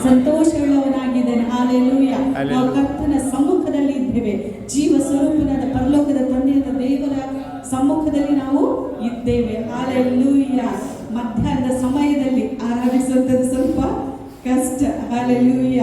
ಸಂತೋಷವುಳ್ಳವನಾಗಿದ್ದಾನೆ. Hallelujah. ನಾವು ಕರ್ತನ ಸಮ್ಮುಖದಲ್ಲಿ ಇದ್ದೇವೆ. ಜೀವ ಸ್ವರೂಪನಾದ ಪರಲೋಕದ ತಂದೆಯಾದ ದೇವರ ಸಮ್ಮುಖದಲ್ಲಿ ನಾವು ಇದ್ದೇವೆ. ಹಾಲೆಲೂಯ. ಮಧ್ಯಾಹ್ನದ ಸಮಯದಲ್ಲಿ ಆರಾಧಿಸುವಂಥದ್ದು ಸ್ವಲ್ಪ ಕಷ್ಟ. ಹಾಲೆಲೂಯ.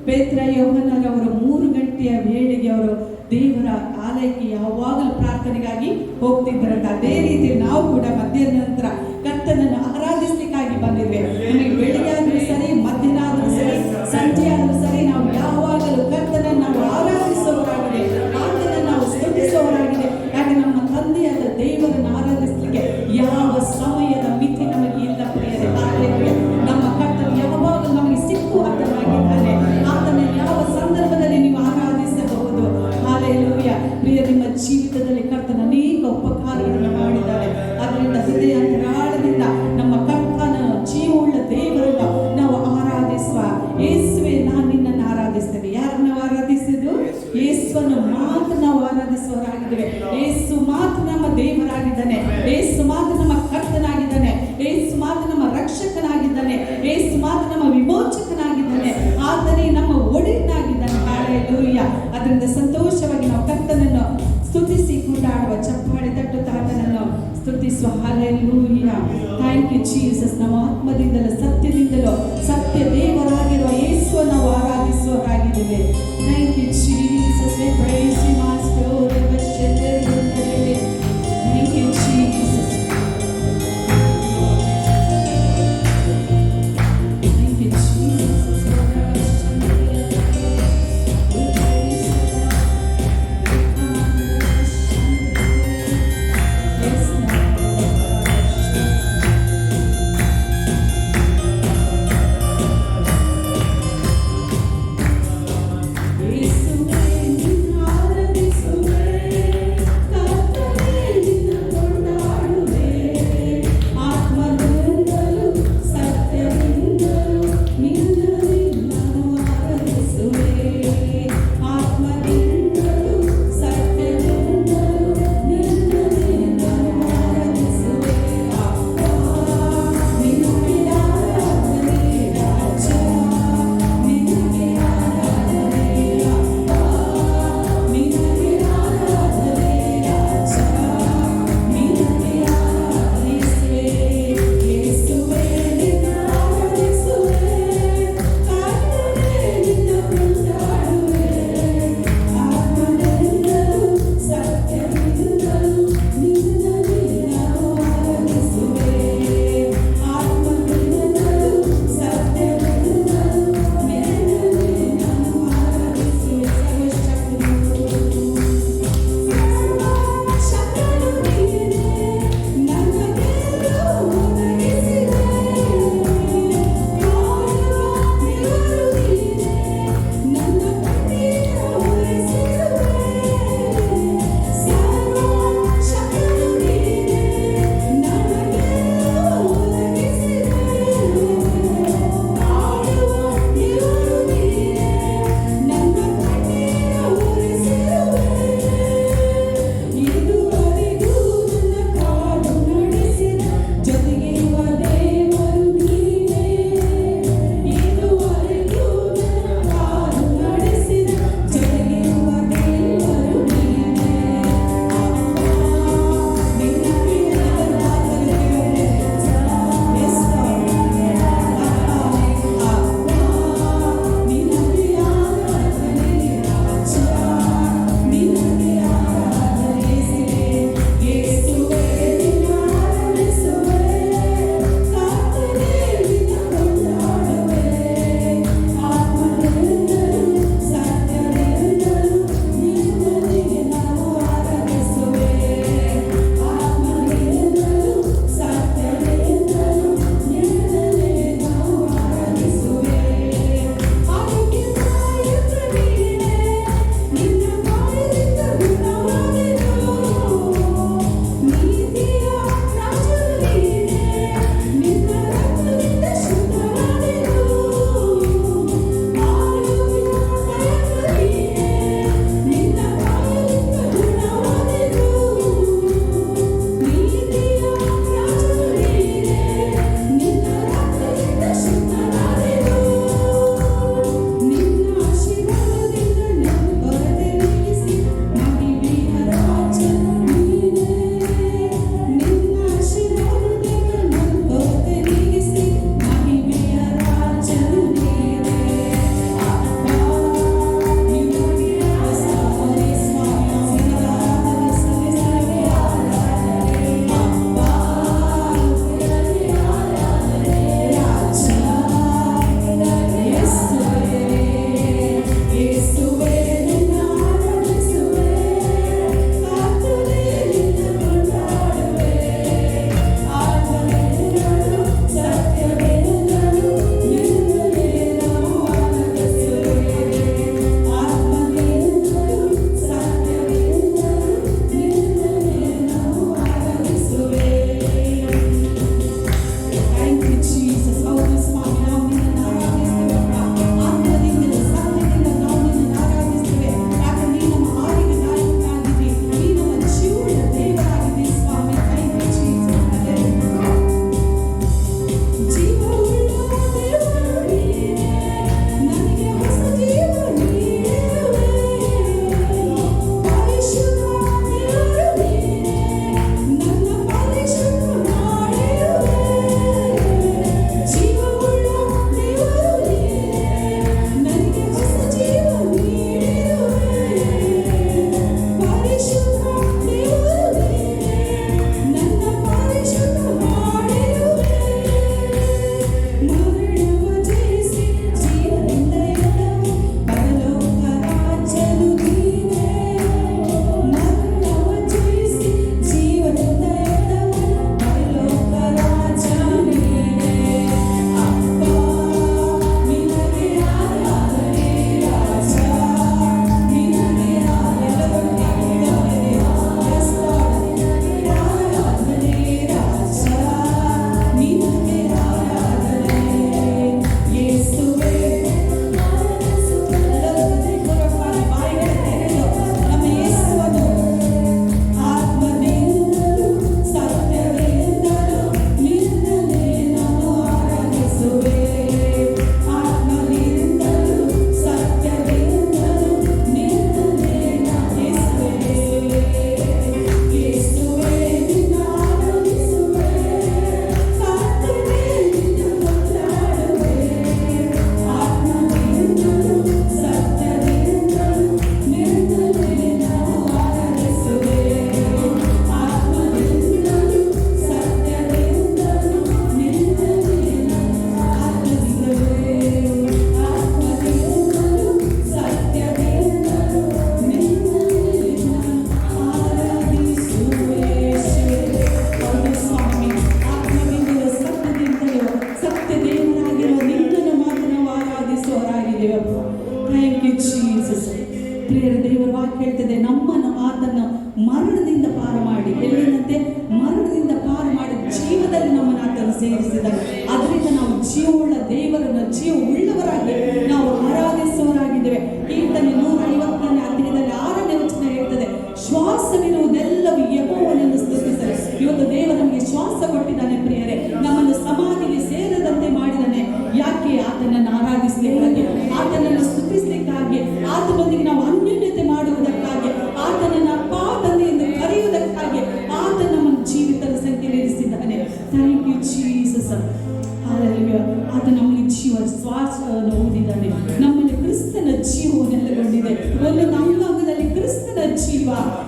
ಪೇತ್ರ ಯೋಹನರವರು 3 ಗಂಟೆಯ ವೇಳೆಗೆ ಅವರು ದೇವರ ಆಲಯಕ್ಕೆ ಯಾವಾಗಲೂ ಪ್ರಾರ್ಥನೆಗಾಗಿ ಹೋಗ್ತಿದ್ದರಂತ. ಅದೇ ರೀತಿ ನಾವು ಕೂಡ ಮಧ್ಯಾಹ್ನ ನಂತರ ಕರ್ತನನ್ನು ಆರಾಧಿಸ್ಲಿಕ್ಕಾಗಿ ಬಂದಿದ್ವಿ. ನಮಗೆ ಬೆಳಿಗ್ಗೆ ಆದ್ರೂ ಸರಿ, ಮಧ್ಯಾಹ್ನ ಆದ್ರೂ ಸರಿ, ಸಂಜೆ ಆದ್ರೂ ಸರಿ, ನಾವು ಯಾವಾಗಲೂ ಕರ್ತನನ್ನು ನಾವು ಆರಾಧಿಸುವವರಾಗಿದೆ, ಆತನನ್ನು ನಾವು ಸ್ತುತಿಸುವವರಾಗಿದೆ. ಯಾಕೆ ನಮ್ಮ ತಂದೆಯಾದ ದೇವರನ್ನು ಆರಾಧಿಸಲಿಕ್ಕೆ ಯಾವ ಸಮಯದ ಮಿತಿ ನಮಗೆ ಇಲ್ಲ ಪ್ರಿಯರೇ. ಹಾಲೆಲೂಯ. ನಮ್ಮ ಕರ್ತನು ಯಾವಾಗಲೂ ನಮಗೆ ಸಿಕ್ಕುವಂತನಾಗಿದ್ದಾನೆ. ಆತನ ಯಾವ ಸಂದರ್ಭದಲ್ಲಿ ನೀವು ಆರಾಧಿಸಬಹುದು. ಹಾಲೆಲೂಯ. ಪ್ರಿಯ, ನಿಮ್ಮ ಜೀವಿತದಲ್ಲಿ ಕರ್ತನ ಅನೇಕ ಉಪಕಾರಗಳನ್ನು ಮಾಡಿದ್ದಾರೆ. ಅದರಿಂದ ಹೃದಯಾಂತರಾಳದಿಂದ ನಮ್ಮ ಕರ್ತನ ಜೀವವುಳ್ಳ ದೇವರನ್ನು ನಾವು ಆರಾಧಿಸುವ. ಯೇಸುವೆ, ನಾನು ನಿನ್ನನ್ನು ಆರಾಧಿಸ್ತೇನೆ. ಯಾರನ್ನು ನಾವು ಆರಾಧಿಸಿದ್ದು? ಯೇಸುವನ್ನು ಮಾತ್ರ ನಾವು ಆರಾಧಿಸುವವರಾಗಿದ್ದೇವೆ. ಯೇಸು ಮಾತ್ರ ನಮ್ಮ ದೇವರಾಗಿದ್ದಾನೆ. ಯೇಸು ಮಾತ್ರ ನಮ್ಮ ಕರ್ತನಾಗಿದ್ದಾನೆ. ಯೇಸು ಮಾತ್ರ ನಮ್ಮ ರಕ್ಷಕನಾಗಿದ್ದಾನೆ. ಯೇಸು ಮಾತ್ರ ನಮ್ಮ ವಿಮೋಚಕನಾಗಿದ್ದಾನೆ. ಆತನೇ ನಮ್ಮ ಒಡೆಯನಾಗಿದ್ದಾನೆ. ಹಾಲೆಲೂಯ. ಅದರಿಂದ ಸಂತೋಷವಾಗಿ ನಾವು ಕರ್ತನನ್ನು ಸ್ತುತಿಸಿ ಕೊಂಡಾಡುವ, ಚಪ್ಪಾಳೆ ತಟ್ಟುತ್ತಾ ಆತನನ್ನು ಸ್ತುತಿಸುವ. ಹಾಲೆಲೂಯ. Thank you Jesus. ನಮ್ಮ ಆತ್ಮದಿಂದಲೂ ಸತ್ಯದಿಂದಲೂ ಸತ್ಯ ದೇವರಾಗಿರುವ ಯೇಸುವನ್ನು ನಾವು ಆರಾಧಿಸುವವರಾಗಿದ್ದೇವೆ. Thank you Jesus. We praise you, Master. Thank you, Jesus. Thank you, Jesus. Yes,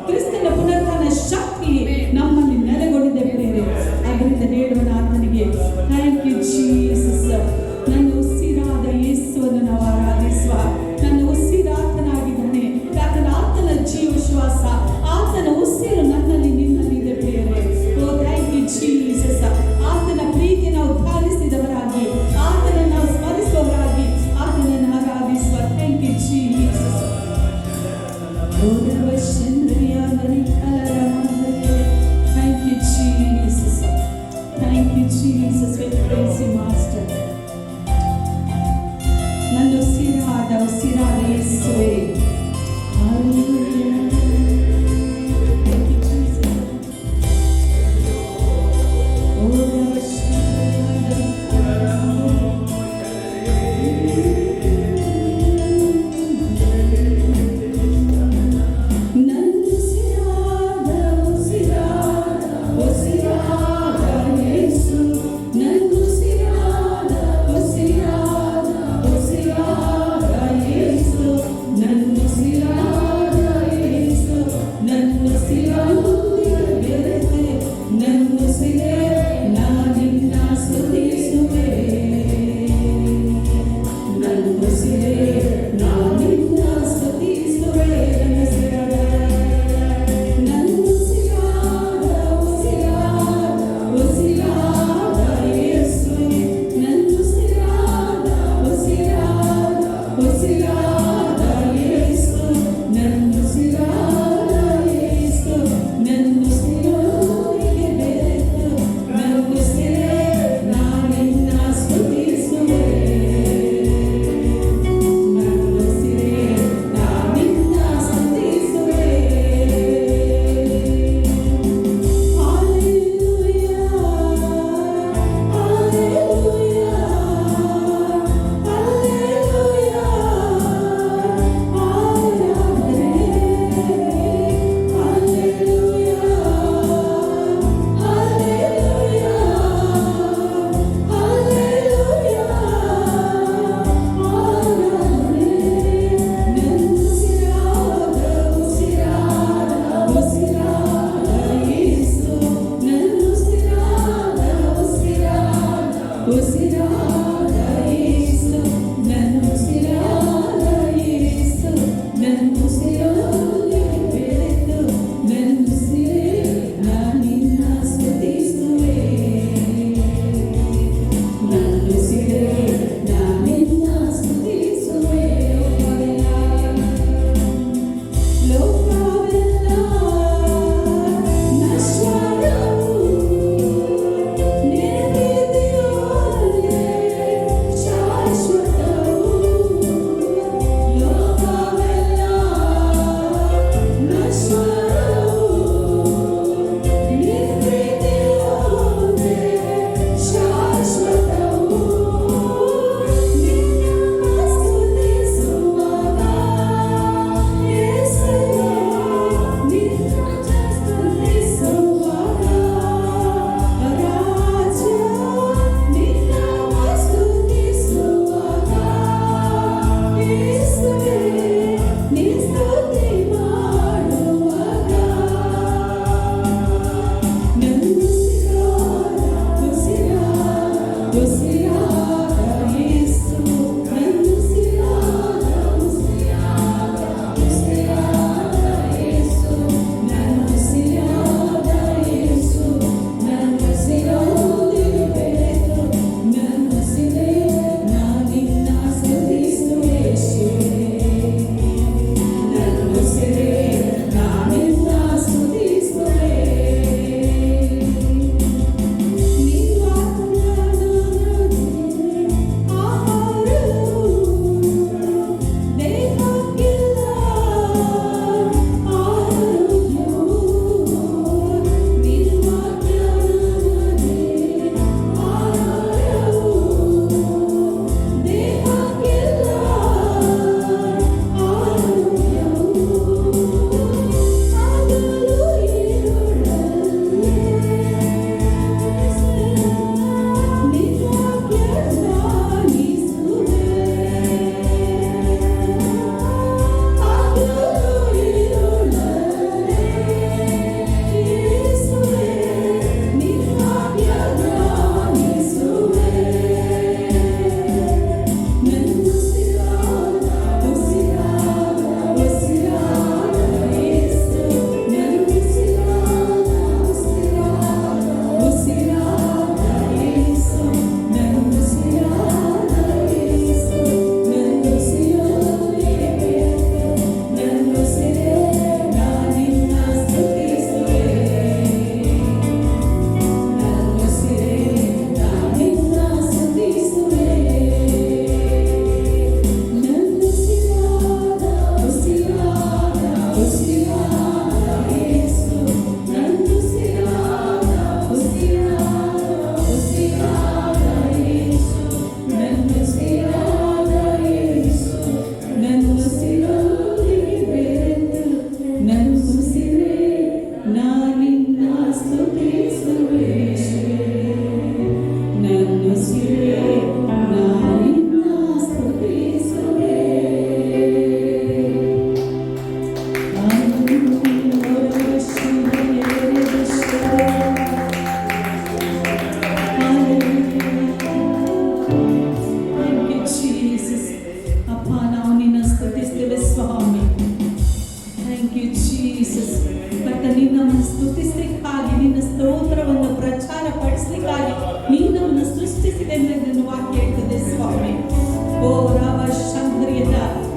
ಕ್ರಿಸ್ತನ ಪುನರುತ್ಥಾನ ಶಕ್ತಿ ನಮ್ಮಲ್ಲಿ ನೆಲೆಗೊಂಡಿದೆ ಪ್ರಿಯರೇ. ಅದರಿಂದ ಹೇಳುವ ಆತನಿಗೆ ಥ್ಯಾಂಕ್ ಯು ಜೀಸಸ್. ನನ್ನ ಉಸಿರಾದ ಯೇಸುವನ್ನು ನಾವು ಆರಾಧಿಸುವ. ನನ್ನ ಉಸಿರಾತನಾಗಿದ್ದಾನೆ. ಯಾಕಂದ್ರೆ ಆತನ ಜೀವ ಶ್ವಾಸ, ಆತನ ಉಸಿರು ನನ್ನಲ್ಲಿ ನಿನ್ನಲ್ಲಿ ಇದೆ ಪ್ರಿಯರೇ. ಓ ಥ್ಯಾಂಕ್ ಯು ಜೀಸಸ್. ಆತನ ಪ್ರೀತಿ ನಾವು ಧ್ಯಾನಿಸಿದವರಾಗಿ, ಆತನ ನಾವು ಸ್ಮರಿಸುವವರಾಗಿ, ಆತನನ್ನು ಆರಾಧಿಸುವ. Thank you Jesus. Thank you, Jesus. Thank you, Jesus. We praise you, Master. ನನ್ನ ಉಸಿರಾದ ಯೇಸುವೇ. Hallelujah. Thank you, Jesus.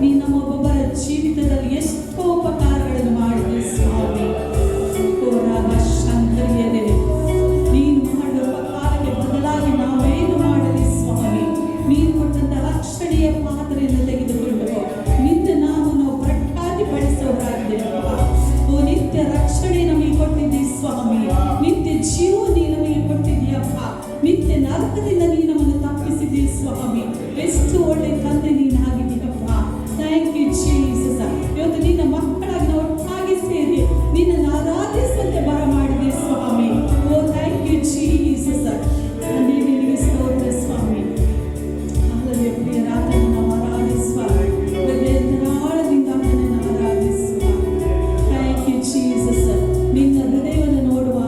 ನೀನು ನಮ್ಮೊಬ್ಬೊಬ್ಬರ ಜೀವಿತದಲ್ಲಿ ಎಷ್ಟೋ ಉಪಕಾರಗಳನ್ನು ಮಾಡಿದೆ ಸ್ವಾಮಿ. ಶಾಂತರಿಯದೆ ನೀನು ಮಾಡುವ ಉಪಕಾರಕ್ಕೆ ಬದಲಾಗಿ ನಾವೇನು ಮಾಡಲಿ ಸ್ವಾಮಿ? ನೀನು ಕೊಟ್ಟಂತ ರಕ್ಷಣೆಯ ಪಾತ್ರೆಯನ್ನು ತೆಗೆದುಕೊಂಡು ನಿನ್ನ ನಾಮವನ್ನು ಪ್ರಖ್ಯಾತಿಪಡಿಸೋರಾಗಿದ್ದೆಯಪ್ಪ. ಓ ನಿತ್ಯ ರಕ್ಷಣೆ ನಮಗೆ ಕೊಟ್ಟಿದ್ದಿ ಸ್ವಾಮಿ, ನಿತ್ಯ ಜೀವ ನೀನು ನಮಗೆ ಕೊಟ್ಟಿದ್ದೀಯಪ್ಪ, ನಿತ್ಯ ನರಕದಿಂದ ನೀನು ನಮ್ಮನ್ನು ತಪ್ಪಿಸಿದ್ದೀ ಸ್ವಾಮಿ. ಎಷ್ಟು ಒಳ್ಳೆ ತಂದೆ ನೀನಾಗಿದ್ದೀಯಪ್ಪ. Thank you Jesus. ಇವತ್ತು ನಿನ್ನ ಮಕ್ಕಳಾಗಿ ನಾವು ಒಟ್ಟಾಗಿ ಸೇರಿ ನಿನ್ನನ್ನು ಆರಾಧಿಸುವಂತೆ ಬರ ಮಾಡಿದೆ ಸ್ವಾಮಿ. ಓ ಥ್ಯಾಂಕ್ ಯು ಜೀಸಸ್. ತಂದೆ ನಿನಗೆ ಸ್ತೋತ್ರ ಸ್ವಾಮಿ. ಹಾಲೆಲೂಯಾ. ಪ್ರಿಯರಾದ ನಾವು ಆರಾಧಿಸುವ ಹೃದಯದಿಂದ ನಿನ್ನನ್ನು ಆರಾಧಿಸುವ. Thank you Jesus. ನಿನ್ನ ಹೃದಯವನ್ನು ನೋಡುವ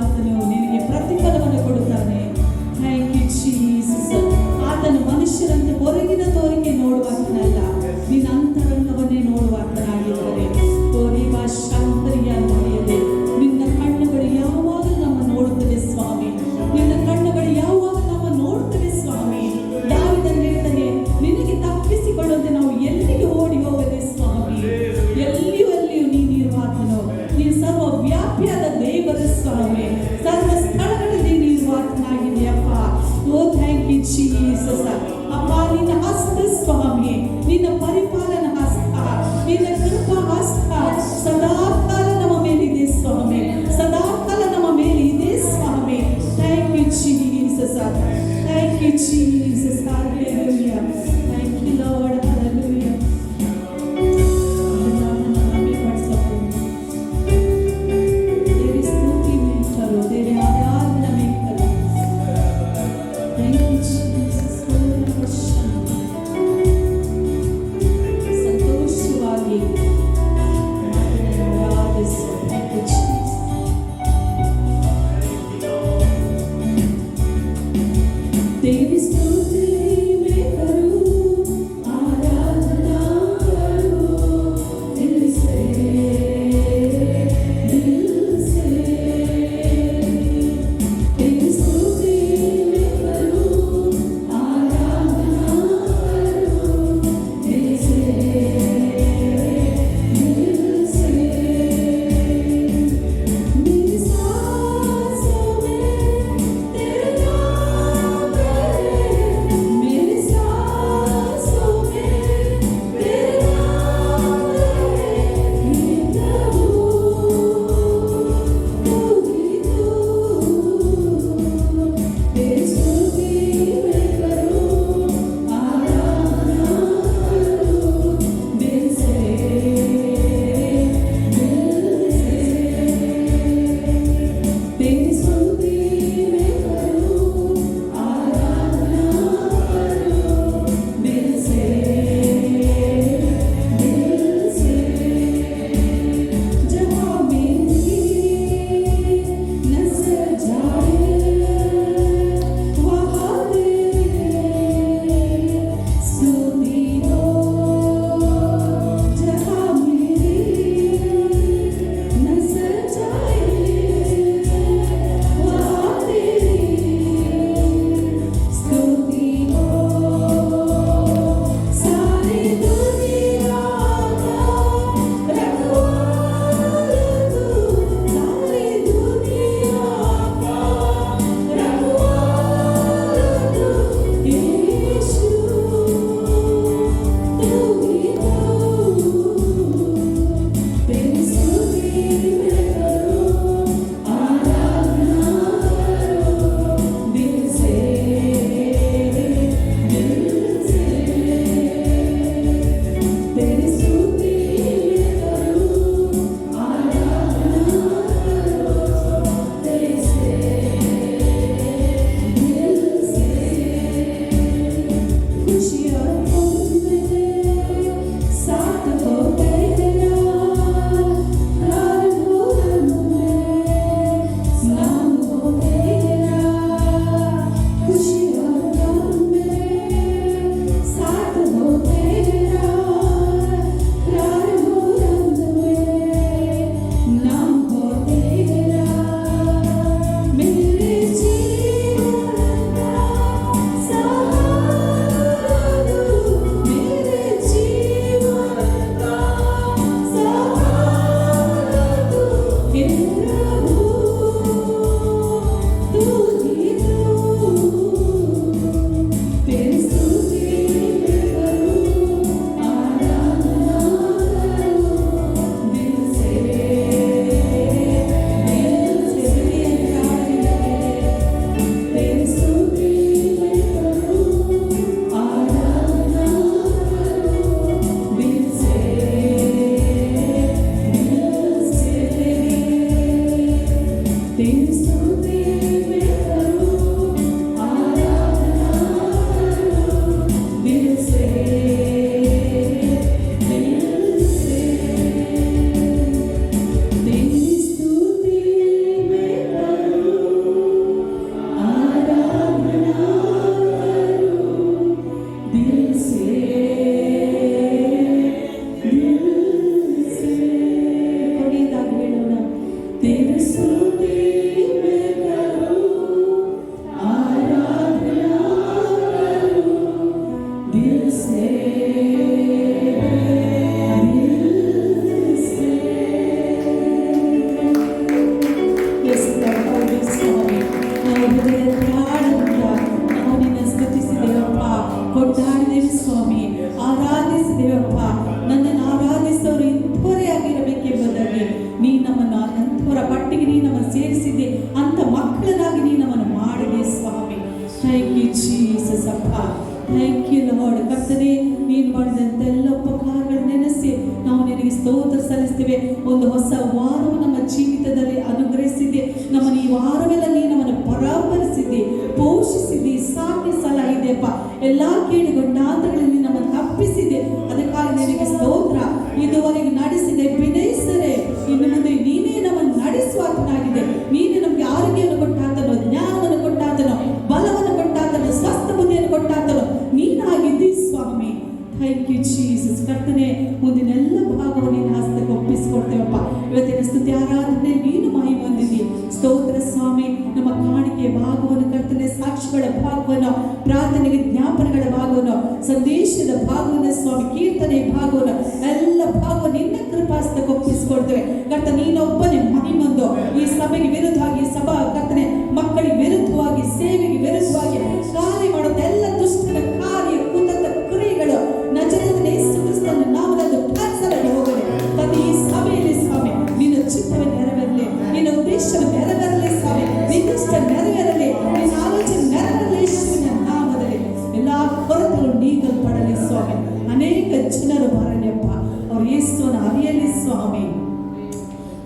ದೇವೆ, ಒಂದು ಹೊಸ ವಾರವು ನಮ್ಮ ಜೀವಿತದಲ್ಲಿ ಅನುಗ್ರಹಿಸಿದೆ. ನಮ್ಮನ್ನು ಈ ವಾರವೆಲ್ಲ ನೀನು ನಮ್ಮನ್ನು ಪರಾಮರಿಸಿದ್ದಿ, ಪೋಷಿಸಿದ್ದಿ, ಸಾಕಿ ಸಲಹಿದೆಯಪ್ಪ. ಎಲ್ಲಾ ಕೇಡುಗೊಂಡಾಂತಗಳಲ್ಲಿ ನಮ್ಮನ್ನು ತಪ್ಪಿಸಿದೆ. ಅದಕ್ಕಾಗಿ ನಿನಗೆ ಸ್ತೋತ್ರ. ಇದುವರೆಗೆ ನಡೆಸಿದೆ ವಿನಯಿಸರೆ, ಇನ್ನು ಮುಂದೆ ನೀನೇ ನಮ್ಮನ್ನು ನಡೆಸುವಾತನಾಗಿದೆ. ನೀನೇ ನಮಗೆ ಆರೋಗ್ಯವನ್ನು ಕೊಟ್ಟಾತನೋ, ಜ್ಞಾನವನ್ನು ಕೊಟ್ಟಾತನೋ, ಬಲವನ್ನು ಕೊಟ್ಟಾತನೋ, ಸ್ವಸ್ಥ ಬುದ್ಧಿಯನ್ನು ಕೊಟ್ಟಾತನೋ ನೀನಾಗಿದ್ದಿ ಸ್ವಾಮಿ. Thank you Jesus. ಕರ್ತನೆ, ಮುಂದಿನೆಲ್ಲ ಭಾಗವನ್ನು ನಿನ್ನ ಹಸ್ತಕ್ಕೆ ಒಪ್ಪಿಸಿಕೊಡ್ತೇವಪ್ಪ. ಇವತ್ತಿನ ಸ್ತುತಿ ಆರಾಧನೆ ನೀನು ಮಹಿಮೆ ಹೊಂದಿದ್ದಿ. ಸ್ತೋತ್ರ ಸ್ವಾಮಿ. ನಮ್ಮ ಕಾಣಿಕೆ ಭಾಗವನ್ನು ಕರ್ತನೆ, ಸಾಕ್ಷಿಗಳ ಭಾಗವನ್ನು, ಪ್ರಾರ್ಥನೆ ವಿಜ್ಞಾಪನೆಗಳ ಭಾಗವನ್ನು, ಸಂದೇಶದ ಭಾಗವನ್ನು ಸ್ವಾಮಿ, ಕೀರ್ತನೆ ಭಾಗವನ್ನು, ಎಲ್ಲ ಭಾಗವನ್ನು ನಿನ್ನ ಕೃಪಾಸ್ತಕ್ಕೆ ಒಪ್ಪಿಸಿಕೊಡ್ತೇವೆ. ಕರ್ತ, ನೀನೊಬ್ಬನೇ ಮಹಿಮಂದು ಈ ಸಭೆಗೆ ವಿರುದ್ಧವಾಗಿ, ಸಭಾ ಕರ್ತನೆ ಮಕ್ಕಳಿಗೆ ವಿರುದ್ಧವಾಗಿ, ಸೇವೆಗೆ ವಿರುದ್ಧವಾಗಿ ಕಾರ್ಯ ಮಾಡುತ್ತ ಎಲ್ಲ ದುಷ್ಟನ ಕಾರ್ಯ, ಕುತಂತ್ರ ಕ್ರಿಯೆಗಳು ನಜರೇತಿನ ಯೇಸು ಕ್ರಿಸ್ತನ ನಾಮದಲ್ಲಿ ಕ್ಯಾನ್ಸಲ್ ಆಗಿ ಹೋಗಲಿ. ತಂದೆ, ಈ ಸಭೆಯಲ್ಲಿ ಸ್ವಾಮಿ ನಿನ್ನ ಚಿತ್ತವೇ ನೆರವೇರಲಿ, ನಿನ್ನ ಉದ್ದೇಶವೇ ನೆರವೇರಲಿ ಸ್ವಾಮಿ, ನಿನ್ನಿಷ್ಟ ನೆರವೇರಲಿ, ನಿನ್ನ ಆಲೋಚನೆ ನೆರವೇರಲಿ. ಯೇಸುವಿನ ನಾಮದಲ್ಲಿ ಎಲ್ಲಾ ಕೊರತೆಗಳು ನೀಗಲ್ಪಡಲಿ ಸ್ವಾಮಿ. ಅನೇಕ ಜನರು ಬರಲಿಯಪ್ಪ, ಅವ್ರು ಯೇಸುವನ್ನು ಅರಿಯಲಿ ಸ್ವಾಮಿ.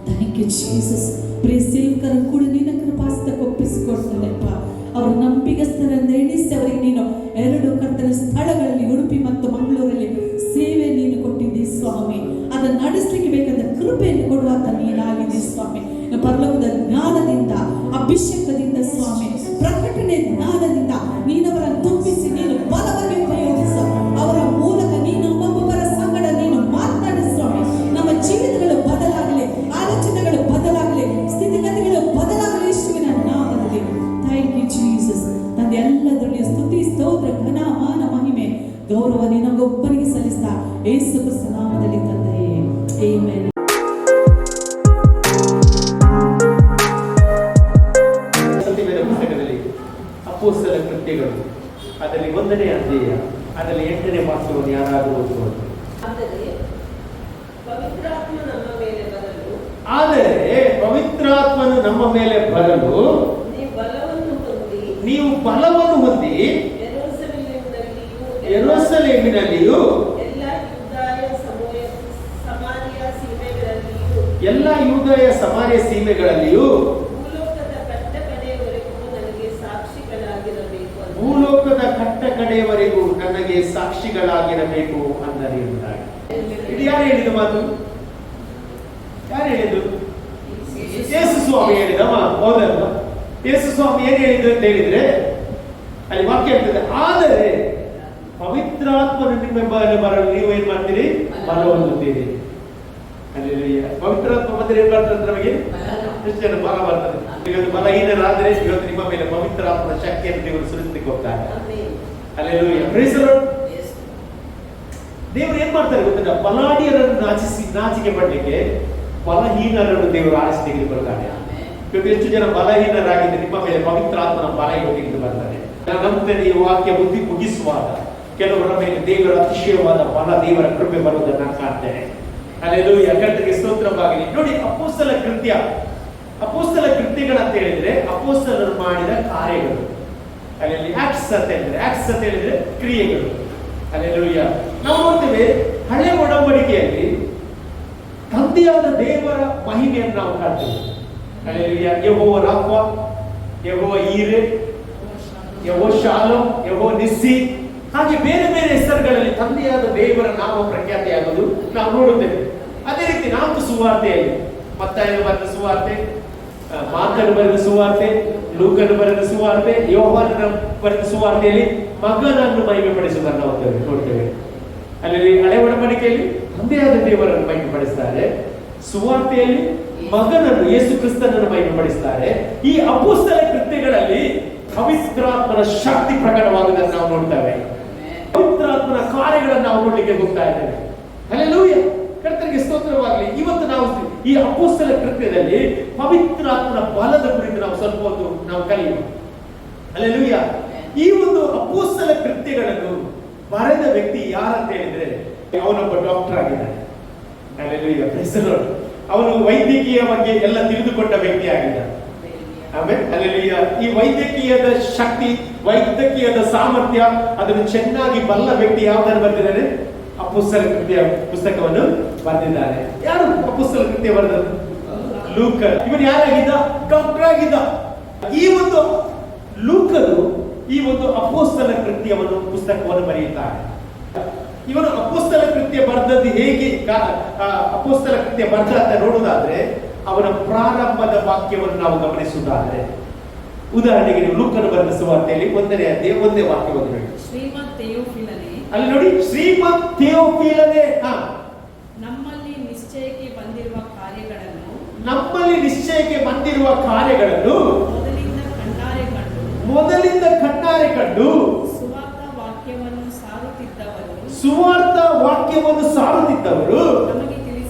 Thank you Jesus. ಪ್ರಿಯ ಸೇವಕರನ್ನು ಕೂಡ ನಿನ್ನ ಕೃಪಾಸ್ತಕ್ಕೆ ಒಪ್ಪಿಸಿಕೊಡ್ತೇನೆಪ್ಪ. ಅವರು ನಂಬಿಗಸ್ತರನ್ನು ಎಣಿಸಿ ಅವರಿಗೆ ನೀನು 2 ಕರ್ತನ ಸ್ಥಳಗಳಲ್ಲಿ, ಉಡುಪಿ ಮತ್ತು ಮಂಗಳೂರಲ್ಲಿ ಸೇವೆ ನೀನು ಕೊಟ್ಟಿದ್ದಿ ಸ್ವಾಮಿ. ಅದನ್ನು ನಡೆಸಲಿಕ್ಕೆ ಬೇಕಾದ ಕೃಪೆಯನ್ನು ಕೊಡುವಂತ ನೀನಾಗಿದೆ ಸ್ವಾಮಿ. ಪರಲೋಕದ ಜ್ಞಾನದಿಂದ, ಅಭಿಷೇಕದಿಂದ ಸ್ವಾಮಿ, ಪ್ರಕಟಣೆ ಜ್ಞಾನದಿಂದ ನೀನವರನ್ನು ತುಂಬಿಸಿ ನೀನು ಬಲವಾಗಿ ಉಪಯೋಗಿಸ. ಅವರ ಮೂಲಕ ನೀನು ಒಬ್ಬೊಬ್ಬರ ಸಂಗಡ ನೀನು ಮಾತನಾಡಿ ಸ್ವಾಮಿ. ನಮ್ಮ ಜೀವಿತಗಳು ಬದಲಾಗಲಿ, ಆಲೋಚನೆಗಳು ಬದಲಾಗಲಿ, ಸ್ಥಿತಿಗತಿಗಳು ಬದಲಾಗಲಿ ಯೇಸುವಿನ ನಾಮದಲ್ಲಿ. Thank you Jesus. ತಂದೆ, ಎಲ್ಲದರಲ್ಲಿ ಸ್ತುತಿ, ಸ್ತೋತ್ರ, ಘನ, ಮಾನ, ಮಹಿಮೆ, ಗೌರವ ನಿನಗೊಬ್ಬರಿಗೆ ಸಲ್ಲಿಸ್ತಾ ಯೇಸು ಕ್ರಿಸ್ತನ ನಾಮದಲ್ಲಿ ತಂದೆಯೇ, ಆಮೆನ್. ಪುಸ್ತಕದಲ್ಲಿ ಅಪೊಸ್ತಲ ಕೃತ್ಯಗಳು ಅದರಲ್ಲಿ 1ನೇ ಅಧ್ಯಾಯ, ಅದರಲ್ಲಿ 8ನೇ ವಾಕ್ಯವನ್ನು ಯಾರಾದರೂ ಓದಬಹುದು. ಆದರೆ ಪವಿತ್ರಾತ್ಮನು ನಮ್ಮ ಮೇಲೆ ಬರಲು ನೀವು ಬಲವನ್ನು ಹೊಂದಿ ಯೆರೂಸಲೇಮಿನಲ್ಲಿಯೂ ಎಲ್ಲ ಯೂದಾಯ ಸಮಾರ್ಯ ಸೀಮೆಗಳಲ್ಲಿಯೂ ಭೂಲೋಕದ ಕಟ್ಟ ಕಡೆಯವರೆಗೂ ನನಗೆ ಸಾಕ್ಷಿಗಳಾಗಿರಬೇಕು ಅಂದರೆ ಇದು ಯಾರು ಹೇಳಿದ ಮಾತು? ಯಾರು ಹೇಳಿದ್ದು? ಯೇಸು ಸ್ವಾಮಿ ಹೇಳಿದ ಮಾತು, ಹೌದಲ್ಲ? ಯೇಸು ಸ್ವಾಮಿ ಏನ್ ಹೇಳಿದ್ರು ಅಂತ ಹೇಳಿದ್ರೆ ಅಲ್ಲಿ ವಾಕ್ಯ ಹೇಳ್ತದೆ, ಆದರೆ ಪವಿತ್ರಾತ್ಮನು ನಿಮ್ಮ ಮೇಲೆ ಬರಲು ನೀವು ಏನ್ ಮಾಡ್ತೀರಿ? ಬಲ ಹೊಂದುತ್ತೀರಿ. ಪವಿತ್ರಾತ್ಮ ಬಂದರೆ ಏನ್ ಬರ್ತದೆ ನಮಗೆ? ಎಷ್ಟು ಜನ ಬಲ ಬರ್ತದೆ? ಇವತ್ತು ಬಲಹೀನರಾದ್ರೆ ಇವತ್ತು ನಿಮ್ಮ ಮೇಲೆ ಪವಿತ್ರಾತ್ಮನ ಶಕ್ತಿಯನ್ನು ದೇವರು ಸುರಿಸಲಿಕ್ಕೆ ಹೋಗ್ತಾರೆ. Hallelujah, praise the Lord. ದೇವರು ಏನ್ ಮಾಡ್ತಾರೆ ಗೊತ್ತಿಲ್ಲ, ಬಲಾಢ್ಯರನ್ನು ನಾಚಿಕೆ ಪಡ್ಲಿಕ್ಕೆ ಬಲಹೀನರನ್ನು ದೇವರು ಆರಿಸಿ ತೆಗೆದು ಬರ್ತಾರೆ. ಇವತ್ತು ಎಷ್ಟು ಜನ ಬಲಹೀನರಾಗಿದ್ದು ನಿಮ್ಮ ಮೇಲೆ ಪವಿತ್ರಾತ್ಮನ ಬಲ ತೆಗೆದು ಬರ್ತಾರೆ. ನಂತರ ಈ ವಾಕ್ಯ ಬುದ್ಧಿ ಮುಗಿಸುವಾಗ ಕೆಲವರ ಮೇಲೆ ದೇವರ ಅತಿಶಯವಾದ ಬಲ, ದೇವರ ಕೃಪೆ ಬರುವುದನ್ನು ನಾನು ಕಾಣ್ತೇನೆ. ಹಲ್ಲೆಲೂಯಾ, ಕರ್ತನಿಗೆ ಸ್ತೋತ್ರವಾಗಲಿ. ನೋಡಿ, ಅಪೊಸ್ತಲ ಕೃತ್ಯಗಳು ಅಂತ ಹೇಳಿದ್ರೆ ಅಪೊಸ್ತಲರು ಮಾಡಿದ ಕಾರ್ಯಗಳು. ಅಲ್ಲಿ ಆಕ್ಟ್ಸ್ ಅಂತ ಹೇಳಿದ್ರೆ ಕ್ರಿಯೆಗಳು. ಹಲ್ಲೆಲೂಯಾ. ನಾವು ನೋಡ್ತೇವೆ ಹಳೆ ಒಡಂಬಡಿಕೆಯಲ್ಲಿ ತಂದೆಯಾದ ದೇವರ ಮಹಿಮೆಯನ್ನು ನಾವು ಕಾಣ್ತೇವೆ. ಹಲ್ಲೆಲೂಯಾ. ಯೆಹೋವ ರಾಫ, ಯೆಹೋವ ಈರೆ, ಯೆಹೋವ ಶಾಲೋಮ್, ಯೆಹೋವ ನಿಸ್ಸಿ, ಹಾಗೆ ಬೇರೆ ಬೇರೆ ಹೆಸರುಗಳಲ್ಲಿ ತಂದೆಯಾದ ದೇವರ ನಾಮ ಪ್ರಖ್ಯಾತಿಯಾಗುವುದು ನಾವು ನೋಡುತ್ತೇವೆ. ಅದೇ ರೀತಿ 4 ಸುವಾರ್ತೆಯಲ್ಲಿ ಮತ್ತಾಯನು ಬರೆದ ಸುವಾರ್ತೆ, ಮಾರ್ಕನು ಬರೆದ ಸುವಾರ್ತೆ, ಲೂಕನು ಬರೆದ ಸುವಾರ್ತೆ, ಯೋಹಾನನ ಬರೆದ ಸುವಾರ್ತೆಯಲ್ಲಿ ಮಗನನ್ನು ಮಹಿಮೆ ಪಡಿಸುವುದನ್ನು ನಾವು ನೋಡ್ತೇವೆ. ಅಲ್ಲಿ ಹಳೆ ಒಡಂಬಡಿಕೆಯಲ್ಲಿ ತಂದೆಯಾದ ದೇವರನ್ನು ಮಹಿಮೆ ಪಡಿಸ್ತಾರೆ, ಸುವಾರ್ತೆಯಲ್ಲಿ ಮಗನನ್ನು ಯೇಸು ಕ್ರಿಸ್ತನನ್ನು ಮಹಿಮೆ ಪಡಿಸ್ತಾರೆ. ಈ ಅಪೊಸ್ತಲ ಕೃತ್ಯಗಳಲ್ಲಿ ಪವಿತ್ರಾತ್ಮನ ಶಕ್ತಿ ಪ್ರಕಟವಾಗುವುದನ್ನು ನಾವು ನೋಡ್ತೇವೆ. ಪವಿತ್ರಾತ್ಮನ ಕಾರ್ಯಗಳನ್ನು ನಾವು ನೋಡ್ಲಿಕ್ಕೆ ಹೋಗ್ತಾ ಇದ್ದೇವೆ. ಹಲ್ಲೆಲೂಯಾ, ಕರ್ತನಿಗೆ ಸ್ತೋತ್ರವಾಗಲಿ. ಇವತ್ತು ನಾವು ಈ ಅಪೊಸ್ತಲ ಕೃತ್ಯದಲ್ಲಿ ಪವಿತ್ರಾತ್ಮನ ಬಲದ ಕುರಿತು ನಾವು ಸ್ವಲ್ಪ ಹೊತ್ತು ನಾವು ಕಲಿಯೋಣ. ಹಲ್ಲೆಲೂಯಾ. ಈ ಒಂದು ಅಪೊಸ್ತಲ ಕೃತ್ಯಗಳನ್ನು ಬರೆದ ವ್ಯಕ್ತಿ ಯಾರಂತ ಹೇಳಿದ್ರೆ ಅವನೊಬ್ಬ ಡಾಕ್ಟರ್ ಆಗಿದ್ದಾನೆ. Hallelujah, praise the Lord. ಅವನು ವೈದ್ಯಕೀಯ ಬಗ್ಗೆ ಎಲ್ಲ ತಿಳಿದುಕೊಂಡ ವ್ಯಕ್ತಿ ಆಗಿದ್ದಾನೆ. ಆಮೇಲೆ ಹಲ್ಲೆಲೂಯಾ. ಈ ವೈದ್ಯಕೀಯದ ಶಕ್ತಿ, ವೈದ್ಯಕೀಯದ ಸಾಮರ್ಥ್ಯ ಅದನ್ನು ಚೆನ್ನಾಗಿ ಬಲ್ಲ ವ್ಯಕ್ತಿ ಯಾವ್ದನ್ನು ಬರೆದಿದ್ದಾನೆ? ಅಪೊಸ್ತಲ ಕೃತ್ಯ ಪುಸ್ತಕವನ್ನು ಬರೆದಿದ್ದಾರೆ. ಯಾರು ಅಪೊಸ್ತಲ ಕೃತ್ಯ ಬರೆದದ್ದು? ಲೂಕ. ಇವನು ಯಾರಾಗಿದ್ದ? ಡಾಕ್ಟರ್ ಆಗಿದ್ದ. ಈ ಒಂದು ಲೂಕನು ಈ ಒಂದು ಅಪೊಸ್ತಲ ಕೃತ್ಯವನ್ನು ಪುಸ್ತಕವನ್ನು ಬರೆಯುತ್ತಾರೆ. ಇವನು ಅಪೊಸ್ತಲ ಕೃತ್ಯ ಬರೆದದ್ದು ಹೇಗೆ, ಅಪೊಸ್ತಲ ಕೃತ್ಯ ಬರೆದ ಅಂತ ನೋಡುವುದಾದ್ರೆ ಅವನ ಪ್ರಾರಂಭದ ವಾಕ್ಯವನ್ನು ನಾವು ಗಮನಿಸುವುದಾದ್ರೆ, ಉದಾಹರಣೆಗೆ ನೀವು ಲೂಕನು ಬರೆದ ಸುವಾರ್ತೆಯಲ್ಲಿ 1ನೇ ಅಧ್ಯಾಯ 1ನೇ ವಾಕ್ಯವನ್ನು ನೋಡಿ. ಶ್ರೀಮಂತ ಥೆಯೋಫಿಲನೇ, ಅಲ್ಲಿ ನೋಡಿ, ಶ್ರೀಮಂತ ಥೆಯೋಫಿಲನೇ, ನಮ್ಮಲ್ಲಿ ನಿಶ್ಚಯಕ್ಕೆ ಬಂದಿರುವ ಕಾರ್ಯಗಳನ್ನು ಮೊದಲಿಂದ ಕಣ್ಣಾರೆ ಕಂಡು ಸುವಾರ್ಥ ವಾಕ್ಯವನ್ನು ಸಾರುತ್ತಿದ್ದವರು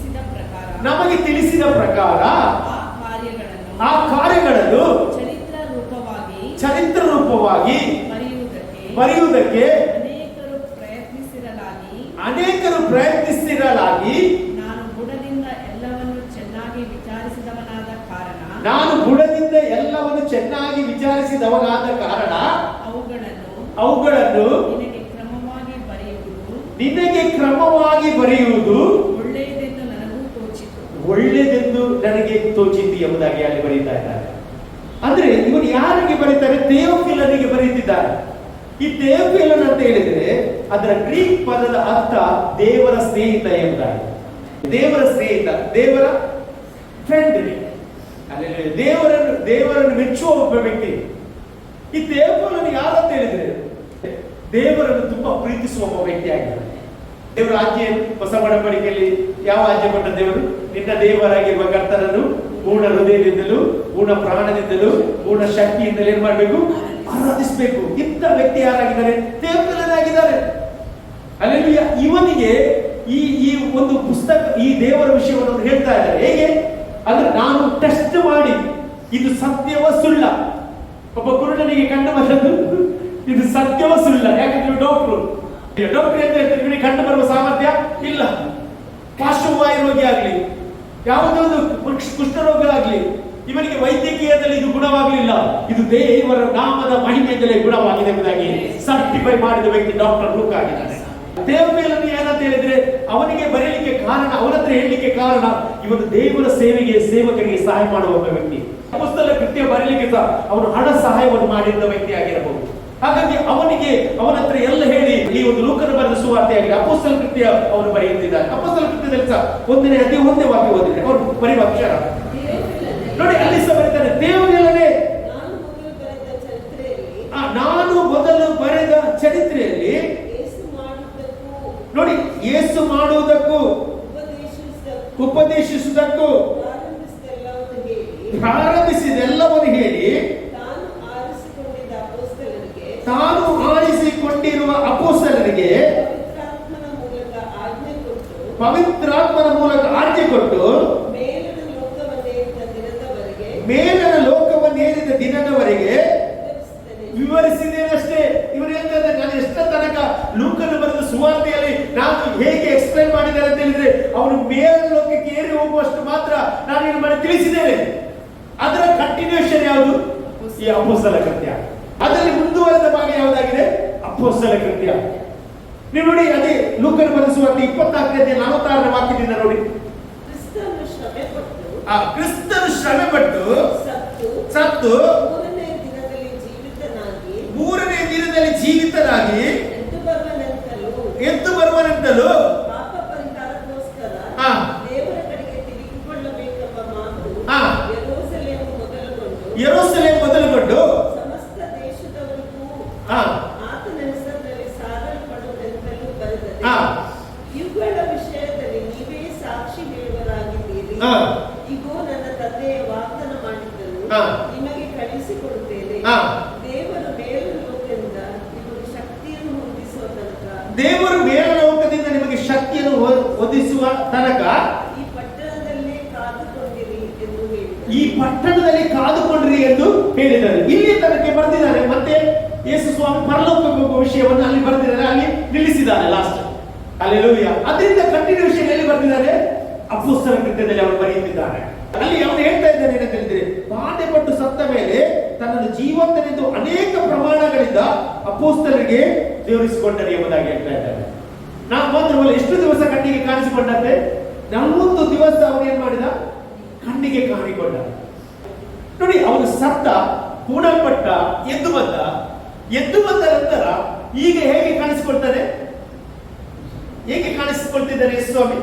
ನಮಗೆ ತಿಳಿಸಿದ ಪ್ರಕಾರ ಆ ಕಾರ್ಯಗಳನ್ನು ಚರಿತ್ರ ರೂಪವಾಗಿ ಬರೆಯುವುದಕ್ಕೆ ಅನೇಕರು ಪ್ರಯತ್ನಿಸಿರಲಾಗಿ ನಾನು ಬುಡದಿಂದ ಎಲ್ಲವನ್ನು ಚೆನ್ನಾಗಿ ವಿಚಾರಿಸಿದವನಾದ ಕಾರಣ ಅವುಗಳನ್ನು ನಿನಗೆ ಕ್ರಮವಾಗಿ ಬರೆಯುವುದು ಒಳ್ಳೆಯದೆಂದು ನನಗೆ ತೋಚಿತು ಎಂಬುದಾಗಿ ಅಲ್ಲಿ ಬರೀತಾ ಇದ್ದಾರೆ. ಅಂದ್ರೆ ಇವನು ಯಾರಿಗೆ ಬರೀತಾರೆ? ಥೆಯೋಫಿಲನಿಗೆ ಬರೀತಿದ್ದಾರೆ. ಈ ಥೆಯೋಫಿಲನ್ ಅಂತ ಹೇಳಿದ್ರೆ ಅದರ ಗ್ರೀಕ್ ಪದದ ಅರ್ಥ ದೇವರ ಸ್ನೇಹಿತ ಎಂಬುದಾಗಿ. ದೇವರ ಸ್ನೇಹಿತ, ದೇವರ ಫ್ರೆಂಡ್, ಅಲ್ಲಿ ದೇವರನ್ನು ಮೆಚ್ಚುವ ಒಬ್ಬ ವ್ಯಕ್ತಿ. ಈ ಥೆಯೋಫಿಲನ್ ಯಾರಂತ ಹೇಳಿದ್ರೆ ದೇವರನ್ನು ತುಂಬಾ ಪ್ರೀತಿಸುವ ಒಬ್ಬ ವ್ಯಕ್ತಿ ಆಗಿದ್ದಾರೆ. ದೇವರ ಆಜ್ಞೆಯನ್ನು ಹೊಸ ಒಡಂಬಡಿಕೆಯಲ್ಲಿ ಯಾವ ಆಜ್ಞೆ ಕೊಟ್ಟ ದೇವರು? ನಿನ್ನ ದೇವರಾಗಿರುವ ಕರ್ತನನ್ನು ಪೂರ್ಣ ಹೃದಯದಿಂದಲೂ, ಪೂರ್ಣ ಪ್ರಾಣದಿಂದಲೂ, ಪೂರ್ಣ ಶಕ್ತಿಯಿಂದಲೂ ಏನ್ ಮಾಡಬೇಕು? ಆರಾಧಿಸಬೇಕು. ಇಂಥ ವ್ಯಕ್ತಿ ಯಾರಾಗಿದ್ದಾರೆ? ಥೆಯೋಫಿಲನಾಗಿದ್ದಾರೆ. ಅಲ್ಲೆಲ್ಲೂಯ್ಯ. ಇವನಿಗೆ ಈ ಒಂದು ಪುಸ್ತಕ, ಈ ದೇವರ ವಿಷಯವನ್ನು ಹೇಳ್ತಾ ಇದ್ದಾರೆ. ಹೇಗೆ ಅಂದ್ರೆ, ನಾನು ಟೆಸ್ಟ್ ಮಾಡಿ ಇದು ಸತ್ಯವ ಸುಳ್ಳ. ಒಬ್ಬ ಕುರುಡನಿಗೆ ಕಂಡು ಬಂದದ್ದು ಇದು ಸತ್ಯವ ಸುಳ್ಳ. ಯಾಕಂದ್ರೆ ಡಾಕ್ಟರ್ ಅಂತ ಹೇಳ್ತಾರೆ, ಇವನಿಗೆ ಕಂಡು ಬರುವ ಸಾಮರ್ಥ್ಯ ಇಲ್ಲ. ಪಾರ್ಶ್ವವಾಯು ರೋಗಿ ಆಗ್ಲಿ, ಯಾವುದೋ ಒಂದು ಕುಷ್ಠರೋಗ ಆಗ್ಲಿ, ಇವನಿಗೆ ವೈದ್ಯಕೀಯದಲ್ಲಿ ಇದು ಗುಣವಾಗಲಿಲ್ಲ. ಇದು ದೇವರ ನಾಮದ ಮಹಿಮೆಯಿಂದಲೇ ಗುಣವಾಗಿದೆ ಎಂಬುದಾಗಿ ಸರ್ಟಿಫೈ ಮಾಡಿದ ವ್ಯಕ್ತಿ ಡಾಕ್ಟರ್ ಲೂಕ ಆಗಿದ್ದಾನೆ. ಥೆಯೋಫಿಲನು ಏನಂತ ಹೇಳಿದ್ರೆ ಅವನಿಗೆ ಬರೀಲಿಕ್ಕೆ ಕಾರಣ, ಅವನ ಹತ್ರ ಹೇಳಲಿಕ್ಕೆ ಕಾರಣ, ಇವನು ದೇವರ ಸೇವಕರಿಗೆ ಸಹಾಯ ಮಾಡುವ ಒಬ್ಬ ವ್ಯಕ್ತಿ. ಅಪೊಸ್ತಲ ಕೃತ್ಯ ಬರೀಲಿಕ್ಕೆ ಸಹ ಅವನು ಹಣ ಸಹಾಯವನ್ನು ಮಾಡಿದ ವ್ಯಕ್ತಿ ಆಗಿರಬಹುದು. ಹಾಗಾಗಿ ಅವನ ಹತ್ರ ಎಲ್ಲ ಹೇಳಿ ಈ ಒಂದು ಲೂಕನ ಬರೆದ ಸುವಾರ್ತೆಯಾಗಿ ಅಪೊಸ್ತಲ ಕೃತ್ಯ ಅವನು ಬರೆಯುತ್ತಿದ್ದಾನೆ. ಅಪೊಸ್ತಲ ಕೃತ್ಯದಲ್ಲಿ ಸಹ 1ನೇ ಅಧ್ಯಾಯ 1ನೇ ವಾಕ್ಯ ಓದಿದ್ರೆ ಅವನು ಬರೆಯುವ ಅಕ್ಷರ ನೋಡಿ, ಅಲ್ಲಿ ಸಹ ಬರೀತಾನೆ ಥೆಯೋಫಿಲನೇ, ನಾನು ಮೊದಲು ಬರೆದ ಚರಿತ್ರೆಯಲ್ಲಿ ನೋಡಿ, ಯೇಸು ಮಾಡುವುದಕ್ಕೂ ಉಪದೇಶಿಸುವುದಕ್ಕೂ ಪ್ರಾರಂಭಿಸಿದೆಲ್ಲವನ್ನು ಹೇಳಿ ತಾನು ಆರಿಸಿಕೊಂಡಿರುವ ಅಪೊಸ್ತಲರಿಗೆ ಪವಿತ್ರಾತ್ಮನ ಮೂಲಕ ಆಜ್ಞೆ ಕೊಟ್ಟು ಮೇಲನ ಲೋಕವನ್ನೇರಿದ ದಿನದವರೆಗೆ ವಿವರಿಸಿದ್ದೇನಷ್ಟೇ. ಇವರು ಹೇಳ್ತಾರೆ, ನಾನು ಎಷ್ಟ ತನಕ ಲೂಕನ ಬರೆದ ಸುವಾರ್ತೆಯಲ್ಲಿ ನಾನು ಹೇಗೆ ಎಕ್ಸ್ಪ್ಲೈನ್ ಮಾಡಿದ್ದಾರೆ ಅಂತ ಹೇಳಿದ್ರೆ, ಅವನು ಮೇಲ ಲೋಕಕ್ಕೆ ಏರಿ ಹೋಗುವಷ್ಟು ಮಾತ್ರ ನಾನು ಏನು ಮಾಡಿ ತಿಳಿಸಿದ್ದೇನೆ. ಅದರ ಕಂಟಿನ್ಯೂಷನ್ ಯಾವುದು? ಈ ಅಪೊಸ್ತಲ ಕೃತ್ಯ. ಅದರಲ್ಲಿ ಮುಂದುವರೆದ ಭಾಗ ಯಾವುದಾಗಿದೆ? ಅಪೊಸ್ತಲ ಕೃತ್ಯ. ನೀವು ನೋಡಿ, ಅದೇ ಲೂಕನ ಬರೆದ ಸುವಾರ್ತೆ 24ನೇ ಅಧ್ಯಾಯ 46ನೇ ವಾಕ್ಯದಿಂದ ನೋಡಿ. ಕ್ರಿಸ್ತನು ಶ್ರಮೆಪಟ್ಟು ಸತ್ತು ಮೂರನೇ ದಿನದಲ್ಲಿ ಜೀವಿತನಾಗಿ ಎದ್ದು ಬರುವನೆಂತಲೂ ಯೆರೂಸಲೇಮ್ ಮೊದಲುಗೊಂಡು ಸಮಸ್ತ ದೇಶದವರಿಗೂ ಆತನ ಹೆಸರಿನಲ್ಲಿ ಸಾರಲ್ಪಡುವುದೆಂತಲೂ ಬರೆದರೆ, ಇವುಗಳ ವಿಷಯದಲ್ಲಿ ನೀವೇ ಸಾಕ್ಷಿ ಹೇಳುವರಾಗಿದ್ದೀರಿ. ಇಗೋ, ನನ್ನ ತಂದೆಯ ವಾಗ್ದಾನ ಮಾಡಿದ್ದನ್ನು ನಿಮಗೆ ಕಳಿಸಿಕೊಡುತ್ತೇನೆ. ದೇವರು ಮೇಲಲೋಕದಿಂದ ನಿಮಗೆ ಶಕ್ತಿಯನ್ನು ಹೊಂದಿಸುವ ತನಕ, ದೇವರು ಮೇಲಲೋಕದಿಂದ ನಿಮಗೆ ಶಕ್ತಿಯನ್ನು ಹೊಂದಿಸುವ ತನಕ ಈ ಪಟ್ಟಣದಲ್ಲೇ ಕಾದುಕೊಂಡಿರಿ ಎಂದು ಹೇಳಿದರು. ಈ ಪಟ್ಟಣದಲ್ಲಿ ಕಾದುಕೊಂಡಿರಿ ಎಂದು ಹೇಳಿದರು. ಇಲ್ಲಿ ತನಕ ಬರೆದಿದ್ದಾರೆ. ಮತ್ತೆ ಯೇಸು ಸ್ವಾಮಿ ಪರಲೋಕಕ್ಕೆ ಹೋಗುವ ವಿಷಯವನ್ನು ಅಲ್ಲಿ ಬರೆದಿದ್ದಾರೆ, ಅಲ್ಲಿ ನಿಲ್ಲಿಸಿದ್ದಾರೆ ಲಾಸ್ಟ್. ಹಲ್ಲೆಲೂಯಾ. ಅದರಿಂದ ಕಂಟಿನ್ಯೂಷನ್ ಎಲ್ಲಿ ಬರೆದಿದ್ದಾರೆ? ಅಪೊಸ್ತಲ ಕೃತ್ಯದಲ್ಲಿ ಅವರು ಬರೆಯುತ್ತಿದ್ದಾರೆ. ಅಲ್ಲಿ ಅವನು ಹೇಳ್ತಾ ಇದ್ದಾನೆ ಏನಂತ ಹೇಳಿದ್ರೆ, ಬಾಧೆ ಪಟ್ಟು ಸತ್ತ ಮೇಲೆ ತನ್ನನ್ನು ಜೀವಂತನೆಂದು ಅನೇಕ ಪ್ರಮಾಣಗಳಿಂದ ಅಪೊಸ್ತಲರಿಗೆ ತೋರಿಸಿಕೊಂಡರು ಎಂಬುದಾಗಿ ಹೇಳ್ತಾ ಇದ್ದಾರೆ. ನಾವು ಎಷ್ಟು ದಿವಸ ಕಣ್ಣಿಗೆ ಕಾಣಿಸಿಕೊಂಡಂತೆ 40 ದಿವಸ ಅವನು ಏನ್ ಮಾಡಿದ, ಕಣ್ಣಿಗೆ ಕಾಣಿಕೊಂಡ. ನೋಡಿ, ಅವನು ಸತ್ತ, ಕೂಡಲ್ಪಟ್ಟ, ಎದ್ದು ಬಂದ ನಂತರ ಈಗ ಹೇಗೆ ಕಾಣಿಸಿಕೊಳ್ತಾನೆ? ಹೇಗೆ ಕಾಣಿಸಿಕೊಳ್ತಿದ್ದಾನೆ ಸ್ವಾಮಿ?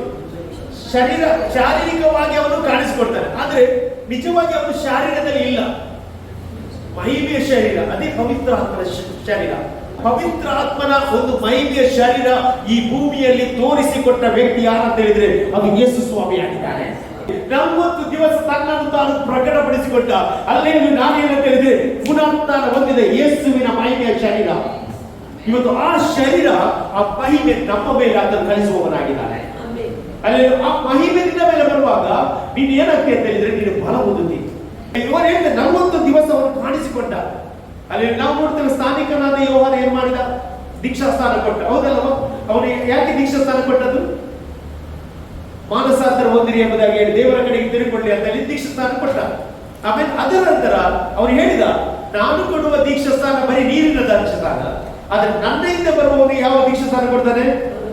ಶಾರೀರಿಕವಾಗಿ ಅವನು ಕಾಣಿಸಿಕೊಳ್ತಾನೆ, ಆದ್ರೆ ನಿಜವಾಗಿ ಅವನು ಶಾರೀರದಲ್ಲಿ ಇಲ್ಲ. ಮಹಿಮೆಯ ಶರೀರ, ಅದೇ ಪವಿತ್ರ ಆತ್ಮನ ಶರೀರ. ಪವಿತ್ರ ಆತ್ಮನ ಒಂದು ಮಹಿಮೆಯ ಶರೀರ ಈ ಭೂಮಿಯಲ್ಲಿ ತೋರಿಸಿಕೊಟ್ಟ ವ್ಯಕ್ತಿ ಯಾರಂತ ಹೇಳಿದ್ರೆ ಅದು ಯೇಸು ಸ್ವಾಮಿ ಆಗಿದ್ದಾನೆ. 40 ದಿವಸ ತನ್ನನ್ನು ತಾನು ಪ್ರಕಟಪಡಿಸಿಕೊಟ್ಟ. ಅಲ್ಲೇ ನಾನೇನಂತ ಹೇಳಿದ್ರೆ ಪುನರುತ್ಥಾನ ಹೊಂದಿದ ಯೇಸುವಿನ ಮಹಿಮೆಯ ಶರೀರ. ಇವತ್ತು ಆ ಶರೀರ, ಆ ಮಹಿಮೆ ನಮ್ಮ ಮೇಲೆ ಅದನ್ನು ಕಳಿಸುವವನಾಗಿದ್ದಾನೆ. ಅಲ್ಲಿ ಆ ಮಹಿಮೆ ನಿನ್ನ ಮೇಲೆ ಬರುವಾಗ ನೀನು ಏನಾಗ್ತಿ ಅಂತ ಹೇಳಿದ್ರೆ ನೀನು ಬಲ ಹೊಂದುತ್ತಿ. ಇವನು ಹೇಳಿದ 40 ದಿವಸ ಅವನು ಕಾಣಿಸಿಕೊಂಡ. ಅಲ್ಲಿ ನಾವು ನೋಡ್ತೇವೆ, ಸ್ಥಾನಿಕನಾದ ಯೋಹಾನ ಏನ್ ಮಾಡಿದ? ದೀಕ್ಷಾ ಸ್ಥಾನ ಕೊಟ್ಟ, ಹೌದಲ್ಲವ? ಅವನು ಯಾಕೆ ದೀಕ್ಷಾ ಸ್ಥಾನ ಕೊಟ್ಟದ್ದು? ಮಾನಸಾಂತರ ಹೊಂದಿರಿ ಎಂಬುದಾಗಿ ಹೇಳಿ ದೇವರ ಕಡೆಗೆ ತಿರುಗಿಕೊಳ್ಳಿ ಅಂತ ಹೇಳಿ ದೀಕ್ಷಾ ಸ್ಥಾನ ಕೊಟ್ಟ. ಆಮೇಲೆ ಅದರ ನಂತರ ಅವನು ಹೇಳಿದ, ನಾನು ಕೊಡುವ ದೀಕ್ಷಾ ಸ್ಥಾನ ಬರೀ ನೀರಿನ ದೀಕ್ಷಾ ಸ್ಥಾನ, ಆದ್ರೆ ನನ್ನಿಂದ ಬರುವವನು ಯಾವ ದೀಕ್ಷಾ ಸ್ಥಾನ ಕೊಡ್ತಾನೆ?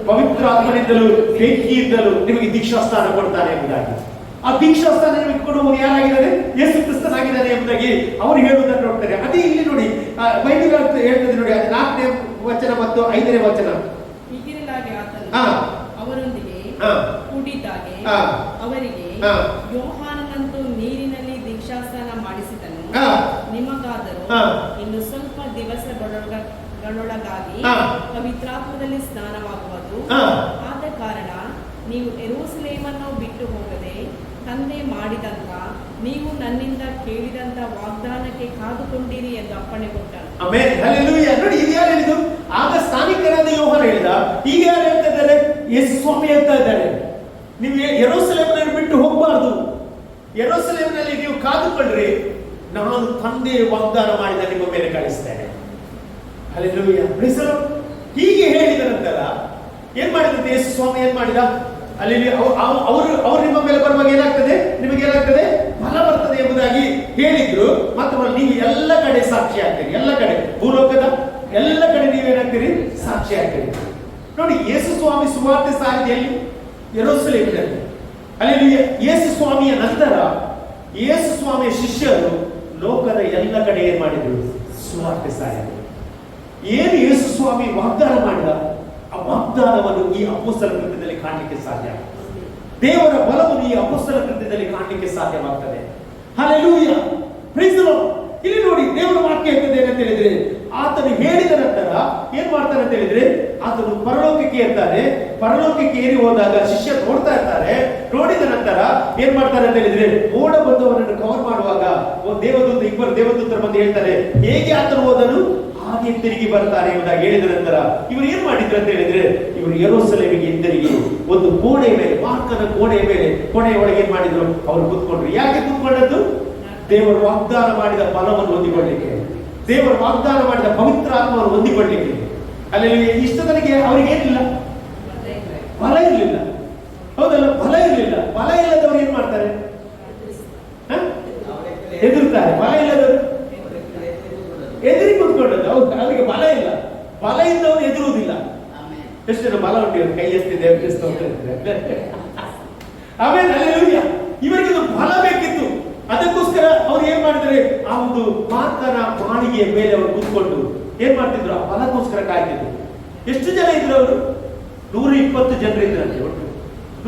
ಪವಿತ್ರ ಆತ್ಮನಿಂದಲೂ ಬೆಂಕಿಯಿಂದಲೂ ನಿಮಗೆ ದೀಕ್ಷಾ ಸ್ಥಾನ ಕೊಡ್ತಾನೆ ಎಂಬುದಾಗಿ. ಆ ದೀಕ್ಷಾ ಸ್ಥಾನ ನಿಮಗೆ ಕೊಡುವವನು ಯಾರಾಗಿದ್ದಾನೆ? ಯೇಸು ಕ್ರಿಸ್ತನಾಗಿದ್ದಾನೆ ಎಂಬುದಾಗಿ ಅವರು ಹೇಳುವುದನ್ನು ನೋಡ್ತಾರೆ. ಅದೇ ಇಲ್ಲಿ ನೋಡಿ, ಬೈಬಲ್ ಹೇಳ್ತದೆ ನೋಡಿ, ಅದು 4ನೇ ವಚನ ಮತ್ತು 5ನೇ ವಚನ. ಅವರೊಂದಿಗೆ ಕೂಡಿದ್ದಾಗೆ ಅವರಿಗೆ ಯೋಹಾನನಂತೂ ನೀರಿನಲ್ಲಿ ದೀಕ್ಷಾಸ್ನಾನ ಮಾಡಿಸಿದನು, ನಿಮಗಾದರೂ ಇನ್ನು ಸ್ವಲ್ಪ ದಿವಸಗಳೊಳಗಾಗಿ ಪವಿತ್ರಾತ್ಮದಲ್ಲಿ ಸ್ನಾನವಾಗುವುದು. ಆದ ಕಾರಣ ನೀವು ಯೆರೂಸಲೇಮನ್ನು ಬಿಟ್ಟು ಹೋಗದೆ ತಂದೆ ಮಾಡಿದಂತ ನೀವು ನನ್ನಿಂದ ಕೇಳಿದಂತ ವಾಗ್ದಾನಕ್ಕೆ ಕಾದುಕೊಂಡಿರಿ ಎಂದು ಅಪ್ಪಣೆ ಕೊಟ್ಟನು. Amen, hallelujah. ನೋಡಿ, ಇದು ಯಾರು ಹೇಳಿದ್ದು? ಆಗ ಸ್ಥಾನಿಕರಾದ ಯೋಹಾನ ಹೇಳಿದ. ಈಗ ಯಾರು ಹೇಳ್ತಾ ಇದ್ದಾರೆ? ಯೇಸು ಸ್ವಾಮಿ ಹೇಳ್ತಾ ಇದ್ದಾರೆ, ನೀವು ಯೆರೂಸಲೇಮನ್ನು ಬಿಟ್ಟು ಹೋಗಬಾರದು, ಯೆರೂಸಲೇಮಿನಲ್ಲಿ ನೀವು ಕಾದುಕೊಳ್ಳ್ರಿ, ನಾನು ತಂದೆ ವಾಗ್ದಾನ ಮಾಡಿದ ನಿಮ್ಮ ಮೇಲೆ ಕಳಿಸ್ತೇನೆ. Hallelujah, praise the Lord. ಹೀಗೆ ಹೇಳಿದ ನಂತರ ಏನ್ ಮಾಡಿದಂತೆ ಯೇಸು ಸ್ವಾಮಿ? ಏನ್ ಮಾಡಿದ? ಅಲ್ಲಿ ಅವರು ನಿಮ್ಮ ಮೇಲೆ ಬರುವಾಗ ಏನಾಗ್ತದೆ? ನಿಮಗೆ ಏನಾಗ್ತದೆ? ಫಲ ಬರ್ತದೆ ಎಂಬುದಾಗಿ ಹೇಳಿದ್ರು. ಮತ್ತು ನೀವು ಎಲ್ಲ ಕಡೆ ಸಾಕ್ಷಿ ಆಗ್ತೀರಿ, ಎಲ್ಲ ಕಡೆ, ಭೂಲೋಕದ ಎಲ್ಲ ಕಡೆ ನೀವೇನಾಗ್ತೀರಿ? ಸಾಕ್ಷಿ ಆಗ್ತೀರಿ. ನೋಡಿ, ಯೇಸು ಸ್ವಾಮಿ ಸುವಾರ್ತೆ ಸಾರಿದೆಯಲ್ಲಿ ಯೆರೂಸಲೇಮಿನಲ್ಲಿ. ಅಲ್ಲಿ ಯೇಸು ಸ್ವಾಮಿಯ ನಂತರ ಯೇಸು ಸ್ವಾಮಿಯ ಶಿಷ್ಯರು ಲೋಕದ ಎಲ್ಲ ಕಡೆ ಏನ್ ಮಾಡಿದ್ರು? ಸುವಾರ್ತೆ ಸಾರಿದರು. ಏನು ಯೇಸು ಸ್ವಾಮಿ ವಾಗ್ದಾನ ಮಾಡಿದ ಆ ವಾಗ್ದಾನವನ್ನು ಈ ಅಪೊಸ್ತಲ ಕೃತ್ಯದಲ್ಲಿ ಕಾಣಲಿಕ್ಕೆ ಸಾಧ್ಯ. ದೇವರ ಬಲವನ್ನು ಈ ಅಪೊಸ್ತಲ ಕೃತ್ಯದಲ್ಲಿ ಕಾಣಲಿಕ್ಕೆ ಸಾಧ್ಯವಾಗ್ತದೆ. Hallelujah, praise the Lord. ಇಲ್ಲಿ ನೋಡಿ, ದೇವರ ವಾಕ್ಯ ಹೇಳ್ತದೆ ಏನಂತ ಹೇಳಿದ್ರೆ, ಆತನು ಹೇಳಿದ ನಂತರ ಏನ್ ಮಾಡ್ತಾನೆ ಅಂತ ಹೇಳಿದ್ರೆ, ಆತನು ಪರಲೋಕಕ್ಕೆ ಏರ್ತಾನೆ. ಪರಲೋಕಕ್ಕೆ ಏರಿ ಹೋದಾಗ ಶಿಷ್ಯ ನೋಡ್ತಾ ಇರ್ತಾರೆ. ನೋಡಿದ ನಂತರ ಏನ್ ಮಾಡ್ತಾರೆ ಅಂತ ಹೇಳಿದ್ರೆ, ಮೋಡ ಬಂದವರನ್ನು ಕವರ್ ಮಾಡುವಾಗ ದೇವದೂತ, ಇಬ್ಬರು ದೇವದೂತರು ಬಂದು ಹೇಳ್ತಾರೆ, ಹೇಗೆ ಆತನು ಹೋದನು ಹಾಗೆ ತಿರುಗಿ ಬರ್ತಾರೆ ಎಂಬುದಾಗಿ ಹೇಳಿದ ನಂತರ ಇವರು ಏನ್ ಮಾಡಿದ್ರು ಅಂತ ಹೇಳಿದ್ರೆ, ಇವರು ಯೆರೂಸಲೇಮಿಗೆ ಹಿಂದಿರುಗಿ ಒಂದು ಕೋಣೆ ಮೇಲೆ, ಮಾರ್ಕನ ಕೋಣೆಯ ಮೇಲೆ, ಕೋಣೆಯ ಒಳಗೆ ಏನ್ ಮಾಡಿದ್ರು? ಅವರು ಕೂತ್ಕೊಂಡ್ರು. ಯಾಕೆ ಕೂತ್ಕೊಂಡದ್ದು? ದೇವರು ವಾಗ್ದಾನ ಮಾಡಿದ ಫಲವನ್ನು ಹೊಂದಿಕೊಳ್ಳಿಕ್ಕೆ, ದೇವರು ವಾಗ್ದಾನ ಮಾಡಿದ ಪವಿತ್ರ ಆತ್ಮವನ್ನು ಹೊಂದಿಕೊಳ್ಳಿಕ್ಕೆ. ಅಲ್ಲಿ ಇಷ್ಟದನಿಗೆ ಅವರಿಗೆ ಏನಿಲ್ಲ? ಫಲ ಇರಲಿಲ್ಲ, ಹೌದಲ್ಲ? ಫಲ ಇರಲಿಲ್ಲ. ಫಲ ಇಲ್ಲದವರು ಏನ್ ಮಾಡ್ತಾರೆ? ಹೆದರ್ತಾರೆ. ಫಲ ಇಲ್ಲದವರು ಎದುರಿ ಕೂತ್ಕೊಂಡದ್ದು. ಹೌದು, ಅವರಿಗೆ ಬಲ ಇಲ್ಲ. ಬಲ ಇದ್ದವರು ಎದುರುವುದಿಲ್ಲ. ಎಷ್ಟು ಜನ ಬಲ ಉಂಟು? ಕೈ ಎತ್ತಿದೆ ಆಮೇಲೆ ಹಲ್ಲೆಲೂಯಾ. ಇವರಿಗೆ ಬಲ ಬೇಕಿತ್ತು. ಅದಕ್ಕೋಸ್ಕರ ಅವ್ರು ಏನ್ ಮಾಡಿದ್ರೆ, ಆ ಒಂದು ಮಾರ್ಕನ ಮಾಳಿಗೆಯ ಮೇಲೆ ಅವರು ಕೂತ್ಕೊಂಡು ಏನ್ ಮಾಡ್ತಿದ್ರು? ಆ ಫಲಕ್ಕೋಸ್ಕರ ಕಾಯ್ತಿದ್ರು. ಎಷ್ಟು ಜನ ಇದ್ರು ಅವರು? 120 ಜನರು ಇದ್ರಂತೆ. ಒಟ್ಟು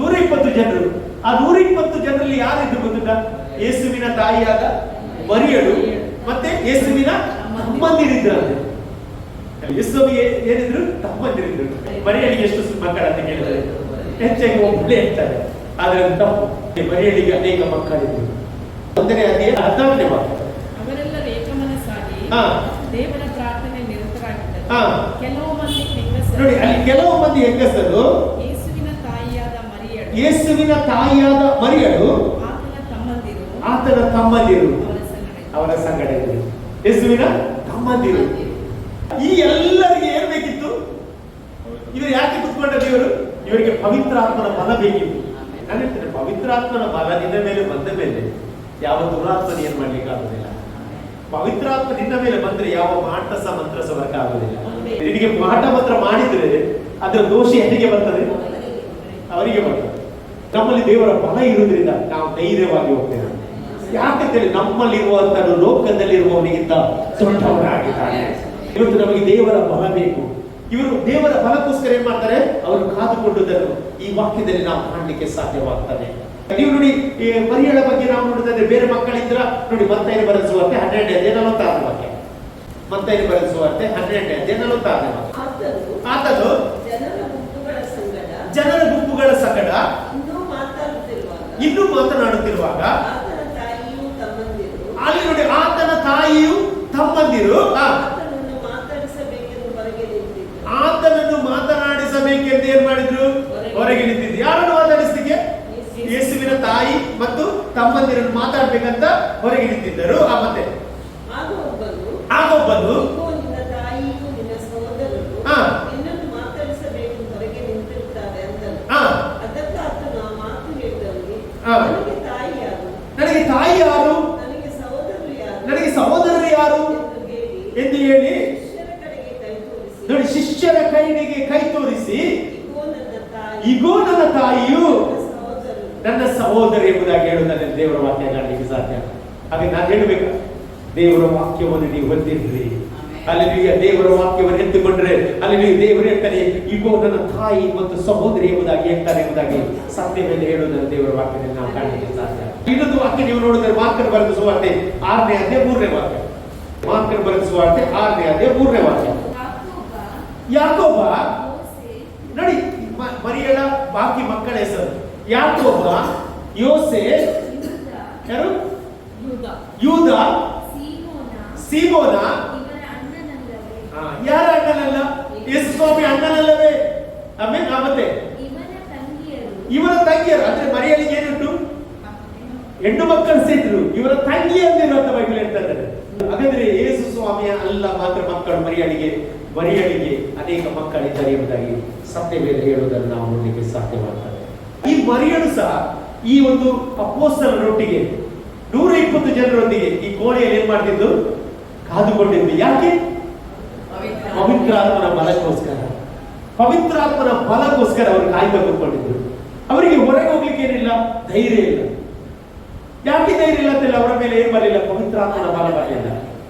120 ಜನರು. ಆ 120 ಜನರಲ್ಲಿ ಯಾರಿದ್ರು ಗೊತ್ತುಂಟಾ? ಯೇಸುವಿನ ತಾಯಿಯಾದ ಮರಿಯಳು ಮತ್ತೆ ಯೇಸುವಿನ ತಮ್ಮಂದಿರಿದ್ರಂತೆ. ಯೇಸುವಿಗೆ ಏನಿದ್ರು? ತಮ್ಮಂದಿರಿದ್ರು. ಮರಿಯಳಿಗೆ ಎಷ್ಟು ಮಕ್ಕಳು ಅಂತ ಕೇಳಿದ್ರೆ ಹೆಚ್ಚಾಗಿ ಒಬ್ಬಳೇ ಇರ್ತಾರೆ. ಆದ್ರೆ ತಪ್ಪು, ಮರಿಯಳಿಗೆ ಅನೇಕ ಮಕ್ಕಳಿದ್ರು. 1ನೇ ಅಧ್ಯಾಯ 14ನೇ ವಾಕ್ಯ. ಅವರೆಲ್ಲ ಏಕಮನಸ್ಸಾಗಿ ದೇವರ ಪ್ರಾರ್ಥನೆ ನಿರತರಾಗಿದ್ದರು. ಕೆಲವು ಮಂದಿ ಹೆಂಗಸರು, ನೋಡಿ, ಅಲ್ಲಿ ಕೆಲವು ಮಂದಿ ಹೆಂಗಸರು ಯೇಸುವಿನ ತಾಯಿಯಾದ ಮರಿಯಳು, ಯೇಸುವಿನ ತಾಯಿಯಾದ ಮರಿಯಳು, ಆತನ ತಮ್ಮಂದಿರು ಅವರ ಸಂಗಡ ಇದ್ದರು. ಯೇಸುವಿನ ತಮ್ಮಂದಿರು. ಈ ಎಲ್ಲರಿಗೆ ಏನ್ ಬೇಕಿತ್ತು? ಇವರು ಯಾಕೆ ಕೂತ್ಕೊಂಡದ್ದು? ಇವರಿಗೆ ಪವಿತ್ರ ಆತ್ಮನ ಬಲ ಬೇಕಿತ್ತು. ನಾನು ಹೇಳ್ತೇನೆ, ಪವಿತ್ರ ಆತ್ಮನ ಬಲ ನಿನ್ನ ಮೇಲೆ ಬಂದ ಮೇಲೆ ಯಾವ ದುರಾತ್ಮನ ಏನ್ ಮಾಡ್ಲಿಕ್ಕೆ ಆಗುದಿಲ್ಲ. ಪವಿತ್ರ ಆತ್ಮ ನಿನ್ನ ಮೇಲೆ ಬಂದ್ರೆ ಯಾವ ಮಾಟಸ ಮಂತ್ರಸ ವರ್ಗ ಆಗುದಿಲ್ಲ. ನಿನಗೆ ಮಾಟ ಮಂತ್ರ ಮಾಡಿದ್ರೆ ಅದರ ದೋಷ ಯಾರಿಗೆ ಬರ್ತದೆ? ಅವರಿಗೆ ಬರ್ತದೆ. ನಮ್ಮಲ್ಲಿ ದೇವರ ಬಲ ಇರುವುದರಿಂದ ನಾವು ಧೈರ್ಯವಾಗಿ ಹೋಗ್ತೇವೆ. ಯಾಕಂತೇಳಿ ನಮ್ಮಲ್ಲಿರುವಂತದ್ದು ಲೋಕದಲ್ಲಿರುವವನಿಗಿಂತ ದೊಡ್ಡವನಾಗಿದ್ದಾನೆ. ಇವತ್ತು ನಮಗೆ ದೇವರ ಬಲ ಬೇಕು. ಇವರು ದೇವರ ಬಲಕ್ಕೋಸ್ಕರ ಏನ್ ಮಾಡ್ತಾರೆ? ಅವರು ಕಾದುಕೊಂಡುದನ್ನು ಈ ವಾಕ್ಯದಲ್ಲಿ ನಾವು ಕಾಣಲಿಕ್ಕೆ ಸಾಧ್ಯವಾಗ್ತದೆ. ನೀವು ನೋಡಿ, ಈ ಮರಿಯಳ ಬಗ್ಗೆ ನಾವು ನೋಡಿದ್ರೆ ಬೇರೆ ಮಕ್ಕಳಿದ್ರ ನೋಡಿ, ಮತ್ತೈದು ಬರೆದ ಸುವಾರ್ತೆ 12ನೇ ಅಧ್ಯಾಯ 46ನೇ ವಾಕ್ಯ. ಮತ್ತೈದು ಬರೆದ ಸುವಾರ್ತೆ 12ನೇ ಅಧ್ಯಾಯ 46ನೇ ವಾಕ್ಯ. ಆತನು ಜನರ ಗುಂಪುಗಳ ಸಂಗಡ ಇನ್ನೂ ಮಾತನಾಡುತ್ತಿರುವಾಗ ಅಲ್ಲಿ ನೋಡಿ, ಆತನ ತಾಯಿಯು ತಮ್ಮಂದಿರು ಆತನನ್ನು ಮಾತನಾಡಿಸಬೇಕೆಂದು ಏನ್ ಮಾಡಿದ್ರು? ಹೊರಗೆ ನಿಂತಿದ್ರು. ಯಾರನ್ನು ಮಾತಾಡಿಸ್ಲಿಕ್ಕೆ? ಯೇಸುವಿನ ತಾಯಿ ಮತ್ತು ತಮ್ಮಂದಿರನ್ನು ಮಾತಾಡ್ಬೇಕಂತ ಹೊರಗೆ ನಿಂತಿದ್ದರು. ಮತ್ತೆ ಆಗೊಬ್ಬನು ನನಗೆ ತಾಯಿ ಯಾರು, ನನಗೆ ಸಹೋದರರು ಯಾರು ಎಂದು ಹೇಳಿ ನೋಡಿ, ಶಿಷ್ಯರ ಕೈಗೆ ಕೈ ತೋರಿಸಿ, ಇಗೋ ನನ್ನ ತಾಯಿಯು ನನ್ನ ಸಹೋದರ ಎಂಬುದಾಗಿ ಹೇಳುವುದನ್ನು ದೇವರ ವಾಕ್ಯ ಕಾಣಲಿಕ್ಕೆ ಸಾಧ್ಯ. ಹಾಗೆ ನಾನು ಹೇಳಬೇಕು, ದೇವರ ವಾಕ್ಯವನ್ನು ನೀವು ಹೊಂದಿದ್ರಿ, ಅಲ್ಲಿ ದೇವರ ವಾಕ್ಯವನ್ನು ಎತ್ತುಕೊಂಡ್ರೆ ಅಲ್ಲಿ ನೀವು ದೇವರು ಹೇಳ್ತಾನೆ, ಇಗೋ ನನ್ನ ತಾಯಿ ಮತ್ತು ಸಹೋದರಿ ಎಂಬುದಾಗಿ ಹೇಳ್ತಾರೆ ಎಂಬುದಾಗಿ ಸತ್ಯ ಮೇಲೆ ಹೇಳುವುದನ್ನು ದೇವರ ವಾಕ್ಯದಲ್ಲಿ ನಾವು ಕಾಣಲಿಕ್ಕೆ ಸಾಧ್ಯ. ಇನ್ನೊಂದು ವಾಕ್ಯ ನೀವು ನೋಡಿದ್ರೆ ಮಾರ್ಕರ್ ಬರೆದ ಸುವಾರ್ತೆ 6ನೇ ಅಧ್ಯಾಯ 3ನೇ ವಾಕ್ಯ. ಮಾರ್ಕರ್ ಬರೆದ ಸುವಾರ್ತೆ 6ನೇ ಅಧ್ಯಾಯ 3ನೇ ವಾಕ್ಯ. ಯಾಕೋಬ ನೋಡಿ, ಮರಿಯಳ ಬಾಕಿ ಮಕ್ಕಳ ಹೆಸರು ಯಾಕೋಬ, ಯೋಸೆ, ಯಾರು? ಯೂದ, ಸೀಮೋನ. ಯಾರ ಅಣ್ಣನಲ್ಲ? ಯೇಸು ಸ್ವಾಮಿ ಅಣ್ಣನಲ್ಲವೇ? ಆಮೇಲೆ ಮತ್ತೆ ಇವರ ತಂಗಿಯರು ಅಂದ್ರೆ ಮರಿಯಳಿಗೆ ಏನುಂಟು? ಹೆಣ್ಣು ಮಕ್ಕಳು ಸೇರಿದ್ರು, ಇವರ ತಂಗಿಯಂದಿರು ಅಂತ ಬೈಬಲ್ ಹೇಳ್ತಾರೆ. ಹಾಗಾದ್ರೆ ಯೇಸು ಸ್ವಾಮಿಯ ಅಲ್ಲ ಮಾತ್ರ ಮಕ್ಕಳು ಮರಿಯಳಿಗೆ ಅನೇಕ ಮಕ್ಕಳಿದ್ದಾರೆ ಎಂಬುದಾಗಿ ಸತ್ಯ ಮೇಲೆ ಹೇಳುವುದನ್ನು ನಾವು ನೋಡಲಿಕ್ಕೆ ಸಾಧ್ಯವಾಗ್ತದೆ. ಈ ಮರಿಯಳು ಸಹ ಈ ಒಂದು ಅಪೊಸ್ತಲರೊಟ್ಟಿಗೆ 120 ಜನರೊಂದಿಗೆ ಈ ಕೋಣೆಯಲ್ಲಿ ಏನ್ ಮಾಡ್ತಿದ್ದು? ಕಾದುಕೊಂಡಿದ್ದು. ಯಾಕೆ? ಪವಿತ್ರಾತ್ಮನ ಬಲಕ್ಕೋಸ್ಕರ. ಪವಿತ್ರಾತ್ಮನ ಬಲಕ್ಕೋಸ್ಕರ ಅವರು ಕಾಯ್ದು ಕೂತ್ಕೊಂಡಿದ್ರು. ಅವರಿಗೆ ಹೊರಗೆ ಹೋಗ್ಲಿಕ್ಕೆ ಏನಿಲ್ಲ, ಧೈರ್ಯ ಇಲ್ಲ. ಯಾಕೆ ಧೈರ್ಯ ಇಲ್ಲ ಅಂತೆಲ್ಲ ಅವರ ಮೇಲೆ ಏನ್ ಬರಲಿಲ್ಲ? ಪವಿತ್ರಾತ್ಮನ ಬಲ ಬರಲಿಲ್ಲ.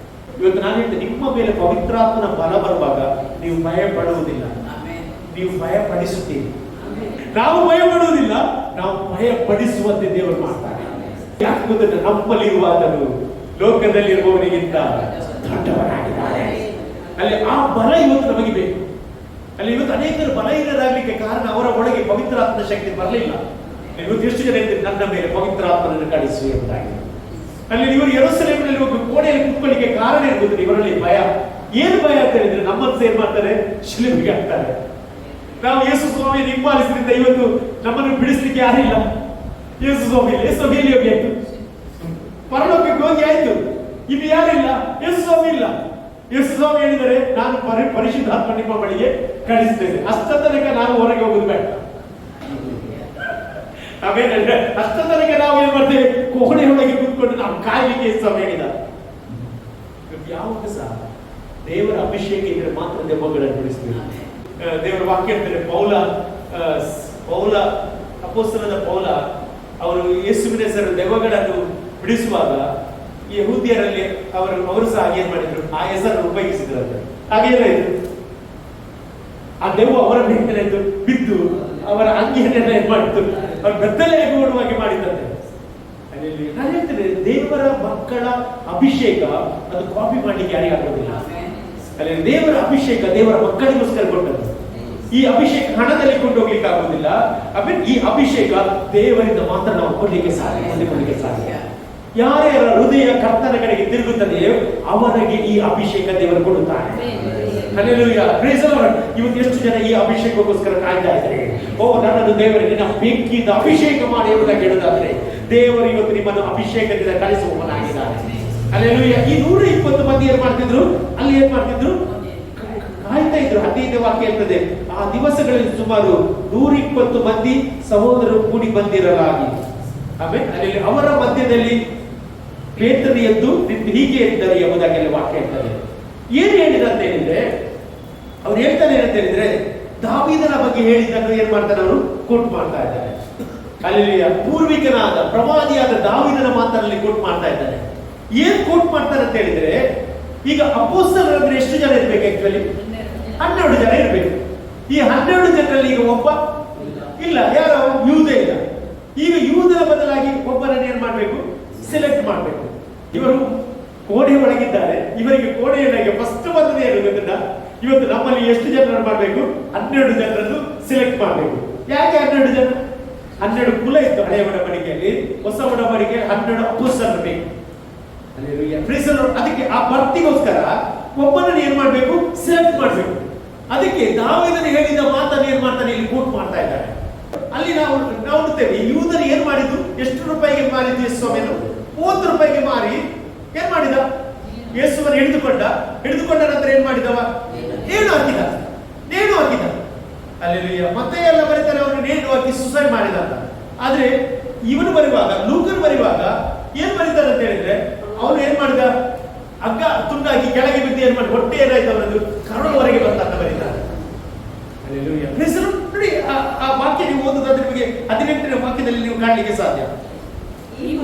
ಇವತ್ತು ನಾನು ಹೇಳ್ತೇನೆ, ನಿಮ್ಮ ಮೇಲೆ ಪವಿತ್ರಾತ್ಮನ ಬಲ ಬರುವಾಗ ನೀವು ಭಯ ಪಡುವುದಿಲ್ಲ, ನೀವು ಭಯ ಪಡಿಸುತ್ತೀರಿ. ನಾವು ಭಯ ಪಡುವುದಿಲ್ಲ, ನಾವು ಭಯ ಪಡಿಸುವಂತೆ ದೇವರು ಮಾಡ್ತಾರೆ. ಯಾಕೆ ಗೊತ್ತಿಲ್ಲ? ನಮ್ಮಲ್ಲಿರುವಾತನು ಲೋಕದಲ್ಲಿರುವವನಿಗಿಂತ ದೊಡ್ಡವನಾಗಿದ್ದಾನೆ. ಅಲ್ಲಿ ಆ ಬಲ ಇವತ್ತು ನಮಗೆ ಬೇಕು. ಅಲ್ಲಿ ಇವತ್ತು ಅನೇಕರು ಬಲ ಇಲ್ಲದಾಗ್ಲಿಕ್ಕೆ ಕಾರಣ ಅವರ ಒಳಗೆ ಪವಿತ್ರಾತ್ಮನ ಶಕ್ತಿ ಬರಲಿಲ್ಲ. ಇವತ್ತು ಎಷ್ಟು ಜನ ಇದ್ದಾರೆ, ನನ್ನ ಮೇಲೆ ಪವಿತ್ರಾತ್ಮನನ್ನು ಕಳಿಸು ಎಂಬುದಾಗಿ. ಅಲ್ಲಿ ಇವರು ಯೆರೂಸಲೇಮಿನಲ್ಲಿ ಹೋಗಿ ಕೋಣೆಯಲ್ಲಿ ಕುತ್ಕೊಳ್ಳಿಕ್ಕೆ ಕಾರಣ ಇರ್ಬೋದು ಇವರಲ್ಲಿ ಭಯ. ಏನು ಭಯ ಅಂತ ಹೇಳಿದ್ರೆ, ನಮ್ಮನ್ನು ಸೇರ್ ಮಾಡ್ತಾರೆ, ಶಿಲುಬೆಗೆ ಹಾಕ್ತಾರೆ. ನಾವು ಯೇಸು ಸ್ವಾಮಿಯನ್ನು ಹಿಂಬಾಲಿಸಿದ್ರಿಂದ ಇವತ್ತು ನಮ್ಮನ್ನು ಬಿಡಿಸ್ಲಿಕ್ಕೆ ಯಾರಿಲ್ಲ. ಯೇಸು ಸ್ವಾಮಿ ಹೋಗಿ ಆಯ್ತು, ಪರಲೋಕಕ್ಕೆ ಹೋಗಿ ಆಯ್ತು, ಇದು ಯಾರಿಲ್ಲ, ಯೇಸು ಸ್ವಾಮಿ ಇಲ್ಲ. ಯೇಸು ಸ್ವಾಮಿ ಹೇಳಿದರೆ, ನಾನು ಪರಿಶುದ್ಧಾತ್ಮ ನಿಮ್ಮ ಬಳಿಗೆ ಕಳಿಸ್ತೇನೆ, ಅಷ್ಟ ತನಕ ನಾವು ಹೊರಗೆ ಹೋಗುದು ಬೇಡ. ಆಮೇಲೆ ಅಷ್ಟ ತನಕ ನಾವು ಏನ್ ಮಾಡ್ತೇವೆ, ಕೋಣೆಯೊಳಗೆ ಕೂತ್ಕೊಂಡು ನಾವು ಕಾಯ್ಲಿಕ್ಕೆ ಸ್ವಾಮಿ ಹೇಳಿದ್ದಾರೆ. ಯಾವಾಗ ಸಹ ದೇವರ ಅಭಿಷೇಕ ಇದ್ರೆ ಮಾತ್ರ ದೆವ್ವಗಳನ್ನು ಬಿಡಿಸ್ತೀವಿ. ದೇವರ ವಾಕ್ಯ ಹೇಳ್ತಾರೆ, ಪೌಲ ಅಪೊಸ್ತಲನಾದ ಪೌಲ ಅವರು ಯೇಸುವಿನ ಹೆಸರು ದೆವ್ವಗಳನ್ನು ಬಿಡಿಸುವಾಗ ಯೆಹೂದ್ಯರಲ್ಲಿ ಅವರು ಸಹ ಏನ್ ಮಾಡಿದ್ರು, ಆ ಹೆಸರನ್ನು ಉಪಯೋಗಿಸಿದ್ರು. ಹಾಗೇನಾಯ್ತು, ಆ ದೆವ್ವ ಅವರ ಮೇಲೆ ಬಿದ್ದು ಅವರ ಅಂಗಿಯನ್ನೆಲ್ಲ ಏನ್ ಮಾಡಿತ್ತು, ಅವ್ರ ಬೆತ್ತಲೆ ಎಗುವಡುವಾಗಿ ಮಾಡಿದಂತೆ. ನಾನು ಹೇಳ್ತೇನೆ, ದೇವರ ಮಕ್ಕಳ ಅಭಿಷೇಕ ಅದು ಕಾಪಿ ಮಾಡ್ಲಿಕ್ಕೆ ಯಾರಿಗಾಗೋದಿಲ್ಲ. ಅಲ್ಲಿ ದೇವರ ಅಭಿಷೇಕ ದೇವರ ಮಕ್ಕಳಿಗೋಸ್ಕರ ಕೊಟ್ಟದ್ದು. ಈ ಅಭಿಷೇಕ ಹಣದಲ್ಲಿ ಕೊಂಡೋಗ್ಲಿಕ್ಕೆ ಆಗುವುದಿಲ್ಲ. ಆಮೇಲೆ ಈ ಅಭಿಷೇಕ ದೇವರಿಂದ ಮಾತ್ರ ನಾವು ಕೊಡ್ಲಿಕ್ಕೆ ಸಾಧ್ಯ. ಯಾರ್ಯಾರ ಹೃದಯ ಕರ್ತನ ಕಡೆಗೆ ತಿರುಗುತ್ತದೆಯೋ ಅವರಿಗೆ ಈ ಅಭಿಷೇಕ ದೇವರು ಕೊಡುತ್ತಾರೆ. Hallelujah, praise the Lord. ಇವತ್ತು ಎಷ್ಟು ಜನ ಈ ಅಭಿಷೇಕಕ್ಕೋಸ್ಕರ ಕಾಯ್ತಾ ಇದ್ದಾರೆ. ನನ್ನನ್ನು ದೇವರಿಗೆ ಬೆಂಕಿಯಿಂದ ಅಭಿಷೇಕ ಮಾಡಿ ಎಂಬುದಾಗಿ ಹೇಳುವುದಾದ್ರೆ, ದೇವರು ಇವತ್ತು ನಿಮ್ಮನ್ನು ಅಭಿಷೇಕದಿಂದ ಕಳಿಸುವವನಾಗಿದ್ದಾನೆ. ಹಲ್ಲೆಲೂಯಾ. ಈ 120 ಮಂದಿ ಏನ್ ಮಾಡ್ತಿದ್ರು, ಅಲ್ಲಿ ಏನ್ ಮಾಡ್ತಿದ್ರು, ಕಾಯ್ತಾ ಇದ್ರು. 15ನೇ ವಾಕ್ಯ ಹೇಳ್ತದೆ, ಆ ದಿವಸಗಳಲ್ಲಿ ಸುಮಾರು 120 ಮಂದಿ ಸಹೋದರರು ಕೂಡಿ ಬಂದಿರಲಾಗಿ. ಆಮೇಲೆ ಅಲ್ಲಿ ಅವರ ಮಧ್ಯದಲ್ಲಿ ಪೇತ್ರನು ಎದ್ದು ನಿಂತು ಹೀಗೆ ಇದ್ದರು ಎಂಬುದಾಗಿ ವಾಕ್ಯ ಹೇಳ್ತದೆ. ಏನು ಹೇಳಿದ ಅಂತ ಹೇಳಿದ್ರೆ, ಅವ್ರು ಹೇಳ್ತಾನೆ ಅಂತ ಹೇಳಿದ್ರೆ, ದಾವೀದನ ಬಗ್ಗೆ ಹೇಳಿದ್ದನ್ನು ಏನ್ ಮಾಡ್ತಾರೆ ಅವರು ಕೋಟ್ ಮಾಡ್ತಾ ಇದ್ದಾರೆ. ಅಲ್ಲಿ ಪೂರ್ವಿಕನಾದ ಪ್ರವಾದಿಯಾದ ದಾವೀದನ ಮಾತಲ್ಲಿ ಕೋಟ್ ಮಾಡ್ತಾ ಇದ್ದಾರೆ. ಏನ್ ಕೋಟ್ ಮಾಡ್ತಾರೆ ಅಂತ ಹೇಳಿದ್ರೆ, ಈಗ ಅಪೊಸ್ತಲರಂದ್ರೆ ಎಷ್ಟು ಜನ ಇರ್ಬೇಕು? ಆಕ್ಚುಲಿ 12 ಜನ ಇರ್ಬೇಕು. ಈ 12 ಜನರಲ್ಲಿ ಈಗ ಒಬ್ಬ ಇಲ್ಲ, ಯಾರೋ ಯೂದ ಇಲ್ಲ. ಈಗ ಯೂದನ ಬದಲಾಗಿ ಒಬ್ಬರನ್ನು ಏನ್ ಮಾಡ್ಬೇಕು? ಸೆಲೆಕ್ಟ್ ಮಾಡ್ಬೇಕು. ಇವರು ಕೋಣೆ ಒಳಗಿದ್ದಾರೆ, ಇವರಿಗೆ ಕೋಣೆಯೊಳಗೆ ಫಸ್ಟ್ ಬಂದದೇ ಇರೋದ್ರಿಂದ ಇವತ್ತು ನಮ್ಮಲ್ಲಿ ಎಷ್ಟು ಜನರನ್ನು ಮಾಡಬೇಕು? 12 ಜನರನ್ನು ಸೆಲೆಕ್ಟ್ ಮಾಡಬೇಕು. ಯಾಕೆ 12 ಜನ? 12 ಕುಲ ಇತ್ತು ಹಳೆಯ ಒಡಂಬಡಿಕೆಯಲ್ಲಿ. ಹೊಸ ಒಡಂಬಡಿಕೆಯಲ್ಲಿ 12 ಅಪೊಸ್ತಲರು ಬೇಕು. ಅದಕ್ಕೆ ಆ ಭರ್ತಿಗೋಸ್ಕರ ಒಬ್ಬನನ್ನು ಏನ್ ಮಾಡ್ಬೇಕು? ಸೆಲೆಕ್ಟ್ ಮಾಡ್ಬೇಕು. ಅದಕ್ಕೆ ದಾವೀದನು ಹೇಳಿದ ಮಾತನ್ನು ಏನ್ ಮಾಡ್ತಾನೆ ಇಲ್ಲಿ ಕೋಟ್ ಮಾಡ್ತಾ ಇದ್ದಾರೆ. ಅಲ್ಲಿ ನಾವು ನೋಡ್ತೇವೆ, ಯೂದನು ಏನ್ ಮಾಡಿದ್ದು? ಎಷ್ಟು ರೂಪಾಯಿಗೆ ಮಾರಿದ್ದು ಯೇಸುವನ್ನು? 30 ರೂಪಾಯಿಗೆ ಮಾರಿ ಏನ್ ಮಾಡಿದ? ಯೇಸುವನ್ನು ಹಿಡಿದುಕೊಂಡ ನಂತರ ಏನ್ ಮಾಡಿದವ? ನೇಣು ಹಾಕಿದ. ಅಲ್ಲೆಲ್ಲೂಯ್ಯ. ಮತ್ತೆ ಎಲ್ಲ ಬರೀತಾರೆ ಅವನು ನೇಣು ಹಾಕಿ ಸುಸೈಡ್ ಮಾಡಿದ ಅಂತ. ಆದ್ರೆ ಇವನು ಬರುವಾಗ, ಲೂಕನ್ ಬರುವಾಗ ಏನ್ ಬರೀತಾರೆ ಅಂತ ಹೇಳಿದ್ರೆ, ಅವನು ಏನ್ ಮಾಡಿದ? ಹಗ್ಗ ತುಂಡಾಗಿ ಕೆಳಗೆ ಬಿದ್ದು ಏನ್ ಮಾಡಿ ಹೊಟ್ಟೆ ಏನಾಯ್ತು ಅವನದು ಕರುಳವರೆಗೆ ಬಂತ ಅಂತ ಬರೀತಾರೆ. ನೋಡಿ, ಆ ವಾಕ್ಯ ನೀವು ಓದುದಾದ್ರೆ ನಿಮಗೆ 18ನೇ ವಾಕ್ಯದಲ್ಲಿ ನೀವು ಕಾಣಲಿಕ್ಕೆ ಸಾಧ್ಯ.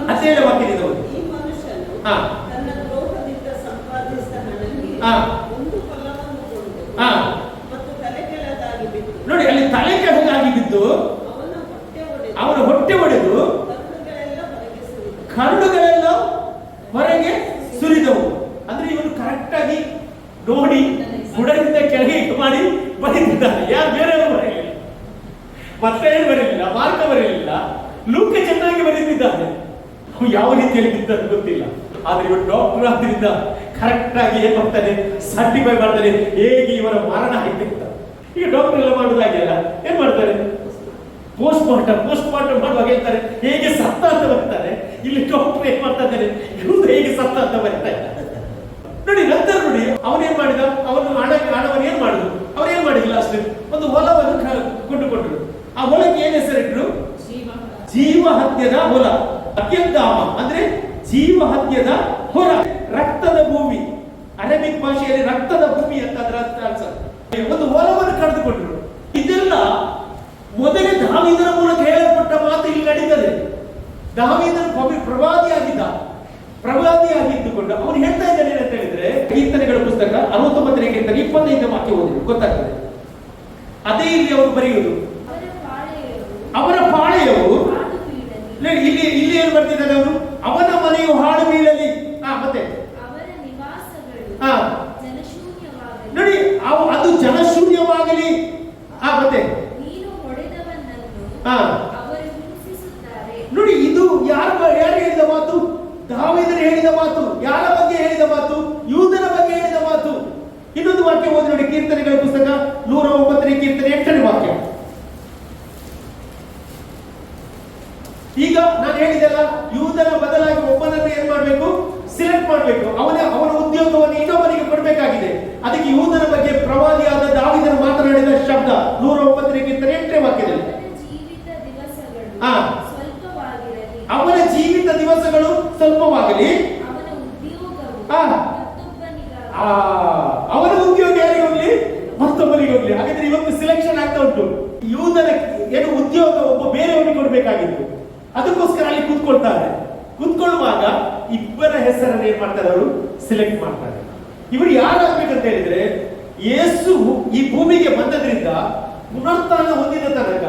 17ನೇ ವಾಕ್ಯದಿಂದ ಓದಿ. ಈ ಮನುಷ್ಯನು ಹಾ ತನ್ನ ದ್ರೋಹದಿಂದ ಸಂಪಾದಿಸಿದ ಹಣಕ್ಕೆ ಹಾ ಒಂದು ಫಲವನ್ನು ಕೊಂಡು ಹಾ ಮತ್ತು ತಲೆ ಕೆಳಗಾಗಿ ಬಿದ್ದು, ನೋಡಿ ಅಲ್ಲಿ ತಲೆ ಕೆಳಗಾಗಿ ಬಿದ್ದು ಅವನ ಹೊಟ್ಟೆ ಒಡೆದು ಕರುಳುಗಳೆಲ್ಲ ಹೊರಗೆ ಸುರಿದವು. ಅಂದ್ರೆ ಇವನು ಕರೆಕ್ಟ್ ಆಗಿ ನೋಡಿ ಬುಡದಿಂದ ಕೆಳಗೆ ಮಾಡಿ ಬರೆದಿದ್ದಾನೆ. ಯಾರು ಬೇರೆಯವರು ಬರೆಯಲಿಲ್ಲ, ಮತ್ತೆ ಬರೆಯಲಿಲ್ಲ, ಮಾರ್ಕ ಬರೆಯಲಿಲ್ಲ, ಲೂಕ ಚೆನ್ನಾಗಿ ಬರೆದಿದ್ದಾನೆ. ಯಾವ ರೀತಿಯಲ್ಲಿ ಬಿದ್ದ ಗೊತ್ತಿಲ್ಲ. ಆದ್ರೆ ಇವನು ಡಾಕ್ಟರ್ ಆದ್ರಿಂದ ಕರೆಕ್ಟ್ ಆಗಿ ಏನ್ ಮಾಡ್ತಾನೆ? ಸರ್ಟಿಫೈ ಮಾಡ್ತಾನೆ ಹೇಗೆ ಇವರ ಮರಣ ಆಗಿತ್ತ. ಈಗ ಡಾಕ್ಟರ್ ಎಲ್ಲ ಮಾಡುದಾಗೆ ಅಲ್ಲ, ಏನ್ ಮಾಡ್ತಾರೆ? ಪೋಸ್ಟ್ ಮಾರ್ಟಮ್ ಮಾಡುವಾಗ ಹೇಳ್ತಾರೆ ಹೇಗೆ ಸತ್ತ ಅಂತ ಬರ್ತಾರೆ. ಇಲ್ಲಿ ಡಾಕ್ಟರ್ ಏನ್ ಮಾಡ್ತಾ ಇದ್ದಾರೆ? ಇವರು ಹೇಗೆ ಸತ್ತ ಅಂತ ಬರ್ತಾರೆ. ನೋಡಿ ನಂತರ ನೋಡಿ ಅವನೇನ್ ಮಾಡಿದ? ಹಣವನ್ನು ಏನ್ ಮಾಡುದು? ಅವ್ರೇನ್ ಮಾಡಿಲ್ಲ ಅಷ್ಟೇ, ಒಂದು ಹೊಲವನ್ನು ಕೊಂಡುಕೊಂಡ್ರು. ಆ ಹೊಲಕ್ಕೆ ಏನ್ ಹೆಸರಿಟ್ರು? ಜೀವಹತ್ಯದ ಹೊಲ. ಅತ್ಯಂತಾಮ ಅಂದ್ರೆ ಜೀವಹತ್ಯದ ಹೊಲ, ರಕ್ತದ ಭೂಮಿ. ಅರೇಬಿಕ್ ಭಾಷೆಯಲ್ಲಿ ರಕ್ತದ ಭೂಮಿ ಅಂತ ಅದರ ಅರ್ಥ. ಒಂದು ಹೊಲವನ್ನು ಕಳೆದುಕೊಂಡ್ರು. ಇದೆಲ್ಲ ಮೊದಲೇ ದಾವೀದನ ಮೂಲಕ ಹೇಳಲ್ಪಟ್ಟ ಮಾತು ಇಲ್ಲಿ ನಡೀತದೆ. ದಾವೀದನು ಪ್ರವಾದಿಯಾಗಿದ್ದುಕೊಂಡು ಅವನು ಹೇಳ್ತಾ ಇದ್ದಾನೆ ಏನಂತ ಹೇಳಿದ್ರೆ, ಕೀರ್ತನೆಗಳ ಪುಸ್ತಕ 69ನೇ ಕೀರ್ತನೆ 25ನೇ ವಾಕ್ಯ ಓದಿ ಗೊತ್ತಾಗ್ತದೆ. ಅದೇ ಇಲ್ಲಿ ಅವರು ಬರೆಯುವುದು. ಅವರ ಪಾಳೆಯವು ಇಲ್ಲಿ ಏನು ಬರ್ತಿದ್ದಾರೆ ಅವರು? ಅವನ ಮನೆಯು ಹಾಳು ಬೀಳಲಿ. ಮತ್ತೆ ನೋಡಿ ಅದು ಜನಶೂನ್ಯವಾಗಲಿ. ಮತ್ತೆ ನೋಡಿ ಇದು ಯಾರು ಹೇಳಿದ ಮಾತು? ದಾವೀದನು ಹೇಳಿದ ಮಾತು. ಯಾರ ಬಗ್ಗೆ ಹೇಳಿದ ಮಾತು? ಯೂದನ ಬಗ್ಗೆ ಹೇಳಿದ ಮಾತು. ಇನ್ನೊಂದು ವಾಕ್ಯ ಓದಿ ನೋಡಿ, ಕೀರ್ತನೆಗಳ ಪುಸ್ತಕ 109ನೇ ಕೀರ್ತನೆ 8ನೇ ವಾಕ್ಯ. ಈಗ ನಾನು ಹೇಳಿದೆಲ್ಲ, ಯೂದನ ಬದಲಾಗಿ ಒಬ್ಬನನ್ನು ಏನ್ ಮಾಡ್ಬೇಕು? ಸಿಲೆಕ್ಟ್ ಮಾಡ್ಬೇಕು. ಅವನ ಉದ್ಯೋಗವನ್ನು ಇನ್ನೊಬ್ಬನಿಗೆ ಕೊಡಬೇಕಾಗಿದೆ. ಅದಕ್ಕೆ ಯೂದನ ಬಗ್ಗೆ ಪ್ರವಾದಿಯಾದ ದಾವೀದನು ಮಾತನಾಡಿದ ಶಬ್ದ 109ನೇ ಕೀರ್ತನೆ 8ನೇ ವಾಕ್ಯದಲ್ಲಿ ಅವನ ಜೀವಿತ ದಿವಸಗಳು ಸ್ವಲ್ಪವಾಗಲಿ, ಅವನ ಉದ್ಯೋಗ ಯಾರಿಗೆ ಹೋಗ್ಲಿ? ಮತ್ತೊಬ್ಬರಿಗೆ ಹೋಗ್ಲಿ. ಹಾಗಾದ್ರೆ ಇವತ್ತು ಸಿಲೆಕ್ಷನ್ ಆಗ್ತಾ ಉಂಟು. ಯೂದನ ಏನು ಉದ್ಯೋಗ ಒಬ್ಬ ಬೇರೆಯವರಿಗೆ ಕೊಡ್ಬೇಕಾಗಿತ್ತು. ಅದಕ್ಕೋಸ್ಕರ ಅಲ್ಲಿ ಕೂತ್ಕೊಳ್ಳುವಾಗ ಇಬ್ಬರ ಹೆಸರನ್ನು ಏನ್ ಮಾಡ್ತಾರೆ? ಅವರು ಸಿಲೆಕ್ಟ್ ಮಾಡ್ತಾರೆ. ಇವರು ಯಾರಾಗ್ಬೇಕಂತ ಹೇಳಿದ್ರೆ, ಯೇಸು ಈ ಭೂಮಿಗೆ ಬಂದದ್ರಿಂದ ಪುನರುತ್ಥಾನ ಹೊಂದಿದ ತನಕ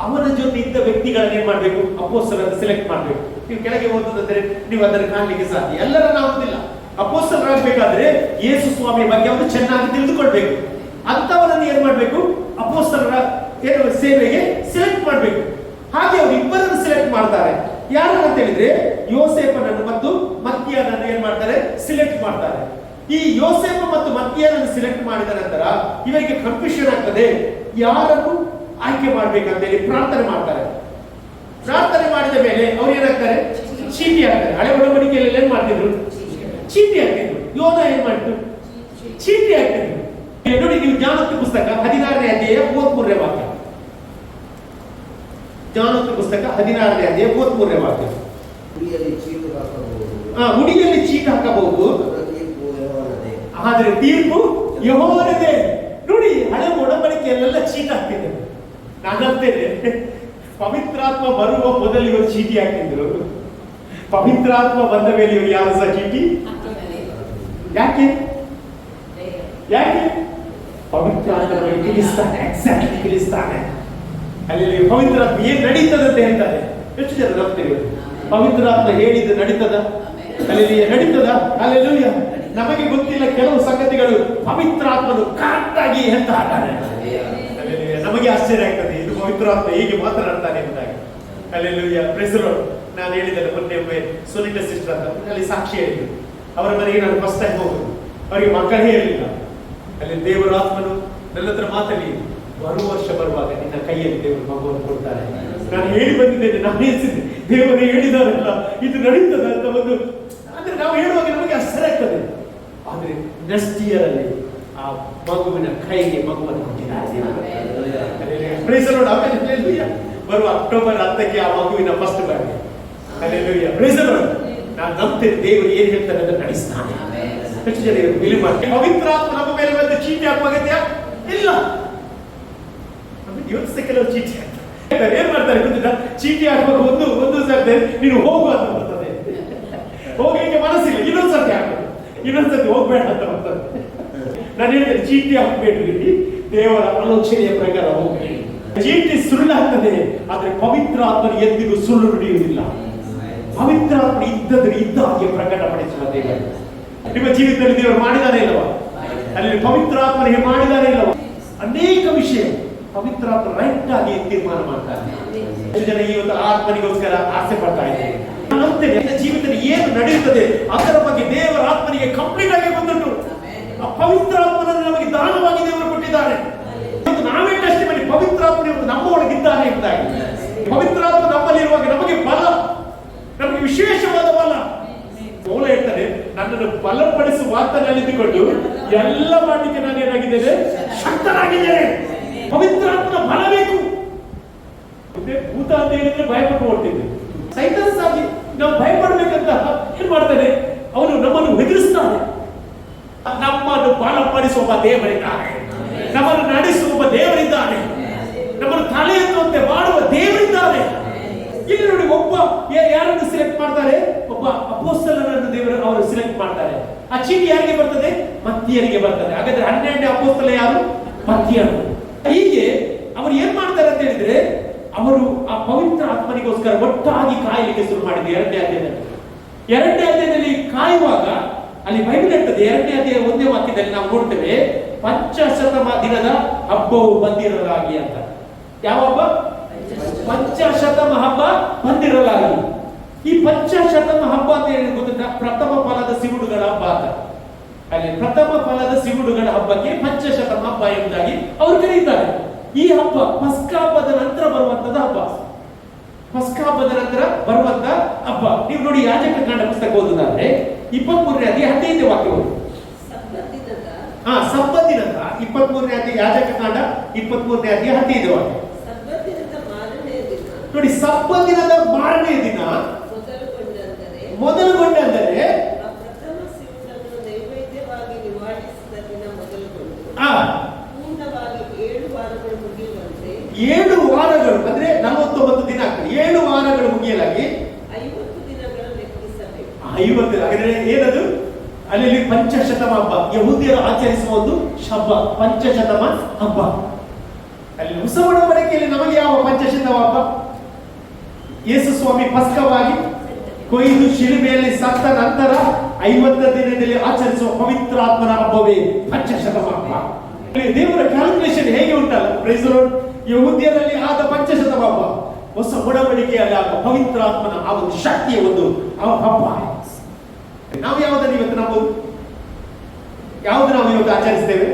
ಅವನ ಜೊತೆ ಇದ್ದ ವ್ಯಕ್ತಿಗಳನ್ನ ಏನ್ ಮಾಡ್ಬೇಕು? ಅಪೊಸ್ತಲರನ್ನು ಸೆಲೆಕ್ಟ್ ಮಾಡ್ಬೇಕು. ನೀವು ಕೆಳಗೆ ಓದುದಂದ್ರೆ ನೀವು ಅದನ್ನು ಕಾಣಲಿಕ್ಕೆ ಸಾಧ್ಯ. ಎಲ್ಲರನ್ನ ಆಗುದಿಲ್ಲ. ಅಪೊಸ್ತಲರಾಗಬೇಕಾದ್ರೆ ಯೇಸು ಸ್ವಾಮಿ ಬಗ್ಗೆ ಅವರು ಚೆನ್ನಾಗಿ ತಿಳಿದುಕೊಳ್ಬೇಕು. ಅಂತವರನ್ನು ಏನ್ ಮಾಡ್ಬೇಕು? ಅಪೊಸ್ತಲರ ಸೇವೆಗೆ ಸೆಲೆಕ್ಟ್ ಮಾಡ್ಬೇಕು. ಹಾಗೆ ಅವರು ಇಬ್ಬರನ್ನು ಸೆಲೆಕ್ಟ್ ಮಾಡ್ತಾರೆ. ಯಾರನ್ನ ಹೇಳಿದ್ರೆ, ಯೋಸೇಫನನ್ನು ಮತ್ತು ಮತ್ತಿಯನನ್ನು ಏನ್ ಮಾಡ್ತಾರೆ? ಸಿಲೆಕ್ಟ್ ಮಾಡ್ತಾರೆ. ಈ ಯೋಸೇಫ ಮತ್ತು ಮತ್ತಿಯನನ್ನು ಸಿಲೆಕ್ಟ್ ಮಾಡಿದ ನಂತರ ಇವರಿಗೆ ಕನ್ಫ್ಯೂಷನ್ ಆಗ್ತದೆ, ಯಾರನ್ನು ಆಯ್ಕೆ ಮಾಡ್ಬೇಕಂತ ಹೇಳಿ ಪ್ರಾರ್ಥನೆ ಮಾಡ್ತಾರೆ. ಪ್ರಾರ್ಥನೆ ಮಾಡಿದ ಮೇಲೆ ಅವ್ರು ಏನಾಗ್ತಾರೆ? ಚೀಟಿ ಹಾಕ್ತಾರೆ. ಹಳೆ ಒಡಂಬಡಿಕೆಯಲ್ಲಿ ಏನ್ ಮಾಡ್ತಿದ್ರು? ಚೀಟಿ ಹಾಕ್ತಿದ್ರು. ಯೋನ ಏನ್ ಮಾಡಿದ್ರು? ಚೀಟಿ ಹಾಕ್ತಿದ್ರು. ನೋಡಿ, ನೀವು ಜ್ಞಾನೋಕ್ತಿ ಪುಸ್ತಕ 16ನೇ ಅಧ್ಯಾಯ 33ನೇ ವಾಕ್ಯ. ಜ್ಞಾನೋಕ್ತಿ ಪುಸ್ತಕ 16ನೇ ಅಧ್ಯಾಯ 33ನೇ ವಾಕ್ಯ. ಉಡಿಯಲ್ಲಿ ಚೀಟ್ ಹಾಕಬಹುದು, ಆದ್ರೆ ತೀರ್ಪು ಯೆಹೋವನದೇ. ನೋಡಿ, ನೋಡಿ, ಹಳೆ ಒಡಂಬಡಿಕೆಯಲ್ಲೆಲ್ಲ ಚೀಟ್ ಹಾಕ್ತಿದ್ದಾರೆ. ನಾನಂತೇನೆ, ಪವಿತ್ರಾತ್ಮ ಬರುವ ಮೊದಲು ಇವರು ಚೀಟಿ ಹಾಕಿದ್ರು. ಪವಿತ್ರಾತ್ಮ ಬಂದ ಮೇಲೆ ಇವರು ಯಾರು ಸಹ ಚೀಟಿ ಯಾಕೆ ಯಾಕೆ ಪವಿತ್ರಾತ್ಮ ತಿಳಿಸ್ತಾನೆ, ಎಕ್ಸಾಕ್ಟ್ಲಿ ತಿಳಿಸ್ತಾನೆ. ಅಲ್ಲಿ ಪವಿತ್ರಾತ್ಮ ಏನ್ ನಡೀತದೆ ಅಂತ ಹೇಳ್ತಾರೆ. ಎಷ್ಟು ಜನ ನಂಬ್ತೀವಿ? ಪವಿತ್ರಾತ್ಮ ಹೇಳಿದ್ದು ನಡೀತದ? ಅಲ್ಲಿ ನಡೀತದ? ಅಲ್ಲೆಲ್ಲೂಯ್ಯ. ನಮಗೆ ಗೊತ್ತಿಲ್ಲ ಕೆಲವು ಸಂಗತಿಗಳು ಪವಿತ್ರಾತ್ಮನು ಕರೆಕ್ಟಾಗಿ ಅಂತ ಹಾಕ್ತಾನೆ. ನಮಗೆ ಆಶ್ಚರ್ಯ ಆಗ್ತದೆ, ಇದು ಪವಿತ್ರಾತ್ಮ ಹೇಗೆ ಮಾತನಾಡ್ತಾನೆ ಎಂಬುದಾಗಿ. ಅಲ್ಲೆಲ್ಲೂಯ್ಯ. Praise the Lord. ನಾನು ಹೇಳಿದ್ದೇನೆ ಮೊನ್ನೆ ಒಮ್ಮೆ ಸುನೀತಾ ಸಿಸ್ಟರ್ ಅಂತ ಅಲ್ಲಿ ಸಾಕ್ಷಿ ಹೇಳಿದ್ರು. ಅವರ ಮನೆಗೆ ನಾನು ಫಸ್ಟ್ ಟೈಮ್ ಹೋಗುದು, ಅವರಿಗೆ ಮಕ್ಕಳೇ ಇರಲಿಲ್ಲ. ಅಲ್ಲಿ ದೇವರ ಆತ್ಮನು ನನ್ನ ಹತ್ರ ಮಾತಾಡಿ, ಬರುವ ವರ್ಷ ಬರುವಾಗ ನಿನ್ನ ಕೈಯಲ್ಲಿ ದೇವರು ಮಗುವನ್ನು ಕೊಡ್ತಾರೆ. ನಾನು ಹೇಳಿ ಬಂದಿದ್ದೇನೆ, ನಾನು ಎನಿಸಿದ್ದೆ ದೇವರು ಹೇಳಿದಾರಲ್ಲ ಇದು ನಡೀತದ ಅಂತ ಒಂದು. ಅಂದ್ರೆ ನಾವು ಹೇಳುವಾಗ ನಮಗೆ ಆಶ್ಚರ್ಯ ಆಗ್ತದೆ. ಆದ್ರೆ ನೆಕ್ಸ್ಟ್ ಇಯರ್ ಅಲ್ಲಿ ಆ ಮಗುವಿನ ಕೈಗೆ ಮಗುವನ್ನು ಕೊಟ್ಟಿದ್ದಾರೆ. Praise the Lord. ಆಮೇಲೆ ಬರುವ ಅಕ್ಟೋಬರ್ 10ಕ್ಕೆ ಆ ಮಗುವಿನ first birthday. Hallelujah. Praise the Lord. ನಾನು ನಂಬ್ತೇನೆ ದೇವರು ಏನ್ ಹೇಳ್ತಾರೆ ಅಂತ ನಡೆಸ್ತಾನೆ. ಹೆಚ್ಚು ಜನ ಬಿಲೀವ್ ಮಾಡ್ತಾರೆ. ಪವಿತ್ರಾತ್ಮ ನಮ್ಮ ಮೇಲೆ ಬಂದು ಚೀಟಿ ಹಾಕುವ ಅಗತ್ಯ ಇಲ್ಲ. ಇವತ್ತು ಕೆಲವು ಚೀಟಿ ಹಾಕ್ತಾರೆ. ಏನ್ ಮಾಡ್ತಾರೆ ಗೊತ್ತಿಲ್ಲ, ಚೀಟಿ ಹಾಕುವಾಗ ಒಂದು ಸರ್ತಿ ನೀನು ಹೋಗು ಅಂತ ಬರ್ತದೆ. ಹೋಗ್ಲಿಕ್ಕೆ ಮನಸ್ಸಿಲ್ಲ, ಇನ್ನೊಂದ್ಸರ್ತಿ ಹಾಕೋದು, ಇನ್ನೊಂದ್ಸರ್ತಿ ಹೋಗ್ಬೇಡ ಅಂತ ಬರ್ತದೆ. ನಾನು ಹೇಳಿದ್ರೆ ಚೀಟಿ ಹಾಕ್ಬೇಡ್ರಿ, ದೇವರ ಆಲೋಚನೆಯ ಪ್ರಕಾರ ಹೋಗ್ಬೇಡಿ. ಚೀಟಿ ಸುಳ್ಳಾಗ್ತದೆ, ಆದ್ರೆ ಪವಿತ್ರ ಆತ್ಮನು ಎಂದಿಗೂ ಸುಳ್ಳು ನುಡಿಯುವುದಿಲ್ಲ. ಪವಿತ್ರ ಆತ್ಮ ಇದ್ದದ್ರೆ ಇದ್ದ ಹಾಗೆ ಪ್ರಕಟಪಡಿಸುವ ದೇವರು. ನಿಮ್ಮ ಜೀವಿತದಲ್ಲಿ ದೇವರು ಮಾಡಿದಾನೆ ಇಲ್ಲವಾ? ಅಲ್ಲಿ ಪವಿತ್ರ ಆತ್ಮನಿಗೆ ಮಾಡಿದಾನೆ ಇಲ್ಲವಾ? ಅನೇಕ ವಿಷಯ ಪವಿತ್ರ ಆತ್ಮ ರೈಟ್ ಆಗಿ ತೀರ್ಮಾನ ಮಾಡ್ತಾರೆ. ಎಷ್ಟು ಜನ ಈ ಒಂದು ಆತ್ಮನಿಗೋಸ್ಕರ ಆಸೆ ಪಡ್ತಾ ಇದ್ದಾರೆ. ನನ್ನ ಜೀವಿತದಲ್ಲಿ ಏನು ನಡೆಯುತ್ತದೆ ಅದರ ಬಗ್ಗೆ ದೇವರ ಆತ್ಮನಿಗೆ ಕಂಪ್ಲೀಟ್ ಆಗಿ ಬಂದುಂಟು. ಆ ಪವಿತ್ರ ಆತ್ಮನನ್ನು ನಮಗೆ ದಾನವಾಗಿ ದೇವರು ಕೊಟ್ಟಿದ್ದಾರೆ. ನಾವೇ ಟೆಸ್ಟ್ ಮಾಡಿ ಪವಿತ್ರ ಆತ್ಮ ನಮ್ಮ ಒಳಗಿದ್ದಾನೆ ಎಂಬುದಾಗಿ. ಪವಿತ್ರ ಆತ್ಮ ನಮ್ಮಲ್ಲಿರುವಾಗ ನಮಗೆ ಬಲ, ನಮಗೆ ವಿಶೇಷವಾದ ಬಲ. ಮೌಲ ಹೇಳ್ತಾರೆ, ನನ್ನನ್ನು ಬಲಪಡಿಸುವ ಆತನಲ್ಲಿದ್ದುಕೊಂಡು ಎಲ್ಲ ಮಾಡಲಿಕ್ಕೆ ನಾನು ಏನಾಗಿದ್ದೇನೆ, ಶಕ್ತನಾಗಿದ್ದೇನೆ. ಪವಿತ್ರಾತ್ಮನ ಬಲ ಬೇಕು. ಭೂತ ಅಂತ ಹೇಳಿದ್ರೆ ಭಯಪಟ್ಟು ಓಡ್ತಿದ್ದೆ. ಸೈತಾನ್ ಆಗಿ ನಾವು ಭಯಪಡ್ಬೇಕಂತ ಏನ್ ಮಾಡ್ತಾನೆ, ಅವನು ನಮ್ಮನ್ನು ಹೆದರಿಸ್ತಾನೆ. ನಮ್ಮನ್ನು ಬಲಪಡಿಸುವ ದೇವರಿದ್ದಾನೆ, ನಮ್ಮನ್ನು ನಡೆಸುವ ದೇವರಿದ್ದಾನೆ, ನಮ್ಮನ್ನು ತಲೆ ಎತ್ತುವಂತೆ ಮಾಡುವ ದೇವರಿದ್ದಾನೆ. ಇಲ್ಲಿ ನೋಡಿ, ಒಬ್ಬ ಯಾರನ್ನು ಸಿಲೆಕ್ಟ್ ಮಾಡ್ತಾರೆ, ಒಬ್ಬ ಅಪೊಸ್ತಲನನ್ನು ದೇವರು ಅವರು ಸಿಲೆಕ್ಟ್ ಮಾಡ್ತಾರೆ. ಆ ಚೀಟಿ ಯಾರಿಗೆ ಬರ್ತದೆ? ಮತ್ತಿಯರಿಗೆ ಬರ್ತದೆ. ಹಾಗಾದ್ರೆ 12ನೇ ಅಪೊಸ್ತಲ ಯಾರು? ಮತ್ತಿಯರು. ಹೀಗೆ ಅವರು ಏನ್ ಮಾಡ್ತಾರೆ ಅಂತ ಹೇಳಿದ್ರೆ, ಅವರು ಆ ಪವಿತ್ರ ಆತ್ಮನಿಗೋಸ್ಕರ ಒಟ್ಟಾಗಿ ಕಾಯಲಿಕ್ಕೆ ಶುರು ಮಾಡಿದ್ರು. 2ನೇ ಅಧ್ಯಾಯದಲ್ಲಿ ಕಾಯುವಾಗ ಅಲ್ಲಿ ಬೈಬಲ್ ಹೇಳ್ತದೆ, 2ನೇ ಅಧ್ಯಾಯ 1ನೇ ವಾಕ್ಯದಲ್ಲಿ ನಾವು ನೋಡ್ತೇವೆ, ಪಂಚಶತಮ ದಿನದ ಹಬ್ಬವು ಬಂದಿರಲಾಗಿ ಅಂತ. ಯಾವ ಹಬ್ಬ? ಪಂಚಶತಮ ಹಬ್ಬ ಬಂದಿರಲಾಗಿ. ಈ ಪಂಚಶತಮ ಹಬ್ಬ ಅಂತ ಹೇಳಿ ಗೊತ್ತಿದ್ದ, ಪ್ರಥಮ ಫಲದ ಸಿವುಡುಗಳ ಹಬ್ಬ ಅಂತ. ಅಲ್ಲಿ ಪ್ರಥಮ ಫಲದ ಸಿವುಡುಗಳ ಹಬ್ಬಕ್ಕೆ ಪಂಚಶತಮ ಹಬ್ಬ ಎಂಬುದಾಗಿ ಅವರು ಕರೀತಾರೆ. ಈ ಹಬ್ಬ ಪಸ್ಕ ಹಬ್ಬದ ನಂತರ ಬರುವಂತದ ಹಬ್ಬ. ಪಸ್ಕ ಹಬ್ಬದ ನಂತರ ಬರುವಂತ ಹಬ್ಬ. ನೀವು ನೋಡಿ, ಯಾಜಕಕಾಂಡ ಪುಸ್ತಕ ಓದುದಾದ್ರೆ 23ನೇ ಅಧ್ಯಾಯ 15ನೇ ವಾಕ್ಯ ಓದಿ. ಸಬ್ಬತ್ ದಿನದ 23ನೇ ಅಧ್ಯಾಯ, ಯಾಜಕಕಾಂಡ 23ನೇ ಅಧ್ಯಾಯ 15ನೇ ವಾಕ್ಯ ನೋಡಿ. ಸಬ್ಬತ್ ದಿನದ ಮಾರನೇ ದಿನ ಮೊದಲುಗೊಂಡಂದರೆ ಏಳು ವಾರಗಳು ಅಂದ್ರೆ 49 ದಿನ ಆಗ್ತದೆ. 7 ವಾರಗಳು ಮುಗಿಯಲಾಗಿ 50 ದಿನಗಳು ಲೆಕ್ಕಿಸಬೇಕು. 50. ಹಾಗಾದ್ರೆ ಏನದು? ಅಲ್ಲಿ ಪಂಚಶತಮ ಹಬ್ಬ, ಯಹೂದ್ಯರು ಆಚರಿಸುವ ಒಂದು ಹಬ್ಬ, ಪಂಚಶತಮ ಹಬ್ಬ. ಅಲ್ಲಿ ಹೊಸ ಒಡಂಬಡಿಕೆಯಲ್ಲಿ ನಮಗೆ ಯಾವ ಪಂಚಶತಮ ಹಬ್ಬ? ಯೇಸು ಸ್ವಾಮಿ ಪಸ್ಕವಾಗಿ ಕೊಯ್ದು ಶಿಲುಬೆಯಲ್ಲಿ ಸತ್ತ ನಂತರ 50 ದಿನದಲ್ಲಿ ಆಚರಿಸುವ ಪವಿತ್ರಾತ್ಮನ ಹಬ್ಬವೇ ಪಂಚಶತಮ ಹಬ್ಬ. ದೇವರ ಕ್ಯಾಲ್ಕುಲೇಷನ್ ಹೇಗೆ ಉಂಟಲ್ಲ, ಪ್ರೈಸ್ ದಿ ಲಾರ್ಡ್. ಯಹೂದ್ಯರಲ್ಲಿ ಆದ ಪಂಚಶತಮ ಹಬ್ಬ, ಹೊಸ ಒಡಂಬಡಿಕೆಯಲ್ಲಿ ಆದ ಪವಿತ್ರಾತ್ಮನ ಆ ಒಂದು ಶಕ್ತಿಯ ಒಂದು ಹಬ್ಬ. ನಾವು ಯಾವುದನ್ನು ಇವತ್ತು ನಾವು ಇವತ್ತು ಆಚರಿಸ್ತೇವೆ?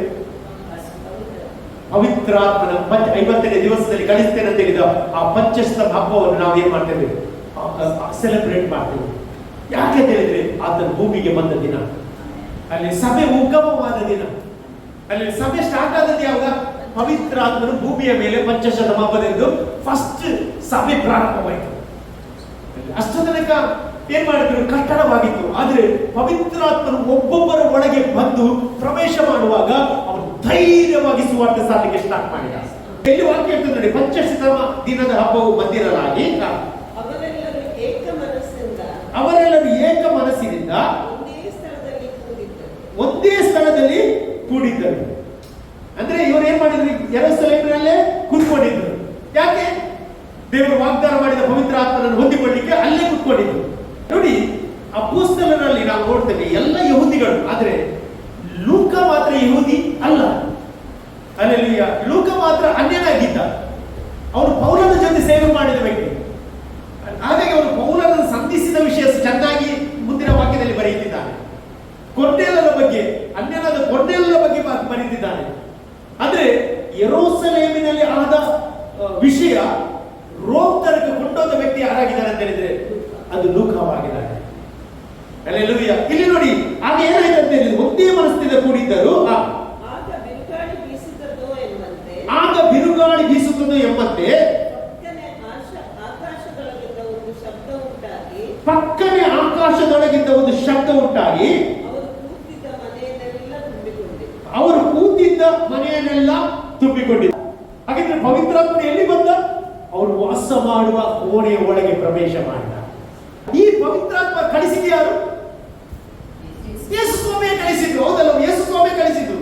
ಪವಿತ್ರಾತ್ಮನ 50ನೇ ದಿವಸದಲ್ಲಿ ಗಳಿಸ್ತೇನೆ ಅಂತ ಹೇಳಿದ ಆ ಪಂಚಶತಮ ಹಬ್ಬವನ್ನು ನಾವು ಏನ್ ಮಾಡ್ತೇವೆ? ಸೆಲೆಬ್ರೇಟ್ ಮಾಡ್ತೇವೆ. ಯಾಕೆ ಅಂತ ಹೇಳಿದ್ರೆ, ಆತನ ಭೂಮಿಗೆ ಬಂದ ದಿನ, ಅಲ್ಲಿ ಸಭೆ ಉಗಮವಾದ ದಿನ. ಅಲ್ಲಿ ಸಭೆ ಸ್ಟಾರ್ಟ್ ಆದದ್ದು ಯಾವಾಗ? ಪವಿತ್ರಾತ್ಮನು ಭೂಮಿಯ ಮೇಲೆ ಪಂಚಶತಮ ಹಬ್ಬದಂದು ಫಸ್ಟ್ ಸಭೆ ಪ್ರಾರಂಭವಾಯಿತು. ಅಷ್ಟು ತನಕ ಏನ್ ಮಾಡಿದ್ರು? ಕಟ್ಟಡವಾಗಿತ್ತು. ಆದ್ರೆ ಪವಿತ್ರಾತ್ಮನು ಒಬ್ಬೊಬ್ಬರ ಒಳಗೆ ಬಂದು ಪ್ರವೇಶ ಮಾಡುವಾಗ ಅವನು ಧೈರ್ಯವಾಗಿ ಸುವಾರ್ತೆ ಸಾರಲಿಕ್ಕೆ ಸ್ಟಾರ್ಟ್ ಮಾಡಿದ. ಎಲ್ಲಿ ವಾಕ್ಯ ಹೇಳ್ತದೆ ನೋಡಿ, ಪಂಚಶತಮ ದಿನದ ಹಬ್ಬವು ಬಂದಿರಲಾಗಿ ಅವರೆಲ್ಲರೂ ಏಕ ಮನಸ್ಸಿನಿಂದ ಒಂದೇ ಸ್ಥಳದಲ್ಲಿ ಕೂಡಿದ್ದರು. ಅಂದ್ರೆ ಇವರು ಏನ್ ಮಾಡಿದ್ರು? ಯೆರೂಸಲೇಮಿನಲ್ಲೇ ಕೂತ್ಕೊಂಡಿದ್ರು. ಯಾಕೆ? ದೇವರು ವಾಗ್ದಾನ ಮಾಡಿದ ಪವಿತ್ರ ಆತ್ಮನನ್ನು ಹೊಂದಿಕೊಳ್ಳಿಕ್ಕೆ ಅಲ್ಲೇ ಕೂತ್ಕೊಂಡಿದ್ರು. ನೋಡಿ, ಅಪೊಸ್ತಲರಲ್ಲಿ ನಾವು ನೋಡ್ತೇವೆ ಎಲ್ಲ ಯಹೂದಿಗಳು, ಆದ್ರೆ ಲೂಕ ಮಾತ್ರ ಯಹೂದಿ ಅಲ್ಲ. ಅಲ್ಲೆಲ್ಲೂಯ್ಯ. ಲೂಕ ಮಾತ್ರ ಅನ್ಯನಾಗಿದ್ದ. ಅವನು ಪೌಲನ ಜೊತೆ ಸೇವೆ ಮಾಡಿದ ವ್ಯಕ್ತಿ. ಹಾಗಾಗಿ ಅವನು ಪೌಲನನ್ನು ಸಂಧಿಸಿದ ವಿಷಯ ಚೆನ್ನಾಗಿ ಮುಂದಿನ ವಾಕ್ಯದಲ್ಲಿ ಬರೆಯುತ್ತಿದ್ದಾನೆ. ಕೊರ್ನೇಲನ ಬಗ್ಗೆ, ಅನ್ಯನಾದ ಕೊರ್ನೇಲನ ಬಗ್ಗೆ ಬರೆಯುತ್ತಿದ್ದಾನೆ. ಅಂದ್ರೆ ಯೆರೂಸಲೇಮಿನಲ್ಲಿ ಆದ ವಿಷಯ ರೋಮ್ ತನಕ ಕೊಂಡೋದ ವ್ಯಕ್ತಿ ಯಾರಾಗಿದ್ದಾನೆ ಅಂತ ಹೇಳಿದ್ರೆ ಅದು ಲೂಕವಾಗಿದ್ದಾನೆ. ಅಲ್ಲೆಲ್ಲೂಯ್ಯ. ಇಲ್ಲಿ ನೋಡಿ, ಆಗ ಏನಾಯ್ತು ಅಂತ ಹೇಳಿದ್ರೆ ಒಂದೇ ಮನಸ್ಸಿನಿಂದ ಕೂಡಿದ್ದರು. ಆಗ ಬಿರುಗಾಳಿ ಬೀಸುತ್ತದೋ ಎಂಬಂತೆ ಪಕ್ಕನೆ ಆಕಾಶದೊಳಗಿಂದ ಒಂದು ಶಬ್ದ ಉಂಟಾಗಿ ಅವರು ಕೂತಿದ್ದ ಮನೆಯನ್ನೆಲ್ಲ ತುಂಬಿಕೊಂಡಿದ್ದ. ಹಾಗಿದ್ರೆ ಪವಿತ್ರಾತ್ಮ ಎಲ್ಲಿ ಬಂದ? ಅವರು ವಾಸ ಮಾಡುವ ಕೋಣೆಯ ಒಳಗೆ ಪ್ರವೇಶ ಮಾಡಿದ. ಈ ಪವಿತ್ರಾತ್ಮ ಕಳಿಸಿದ ಯಾರು? ಯೇಸು ಸ್ವಾಮಿ ಕಳಿಸಿದ್ರು. ಹೌದಲ್ಲ, ಯೇಸು ಸ್ವಾಮಿ ಕಳಿಸಿದ್ರು.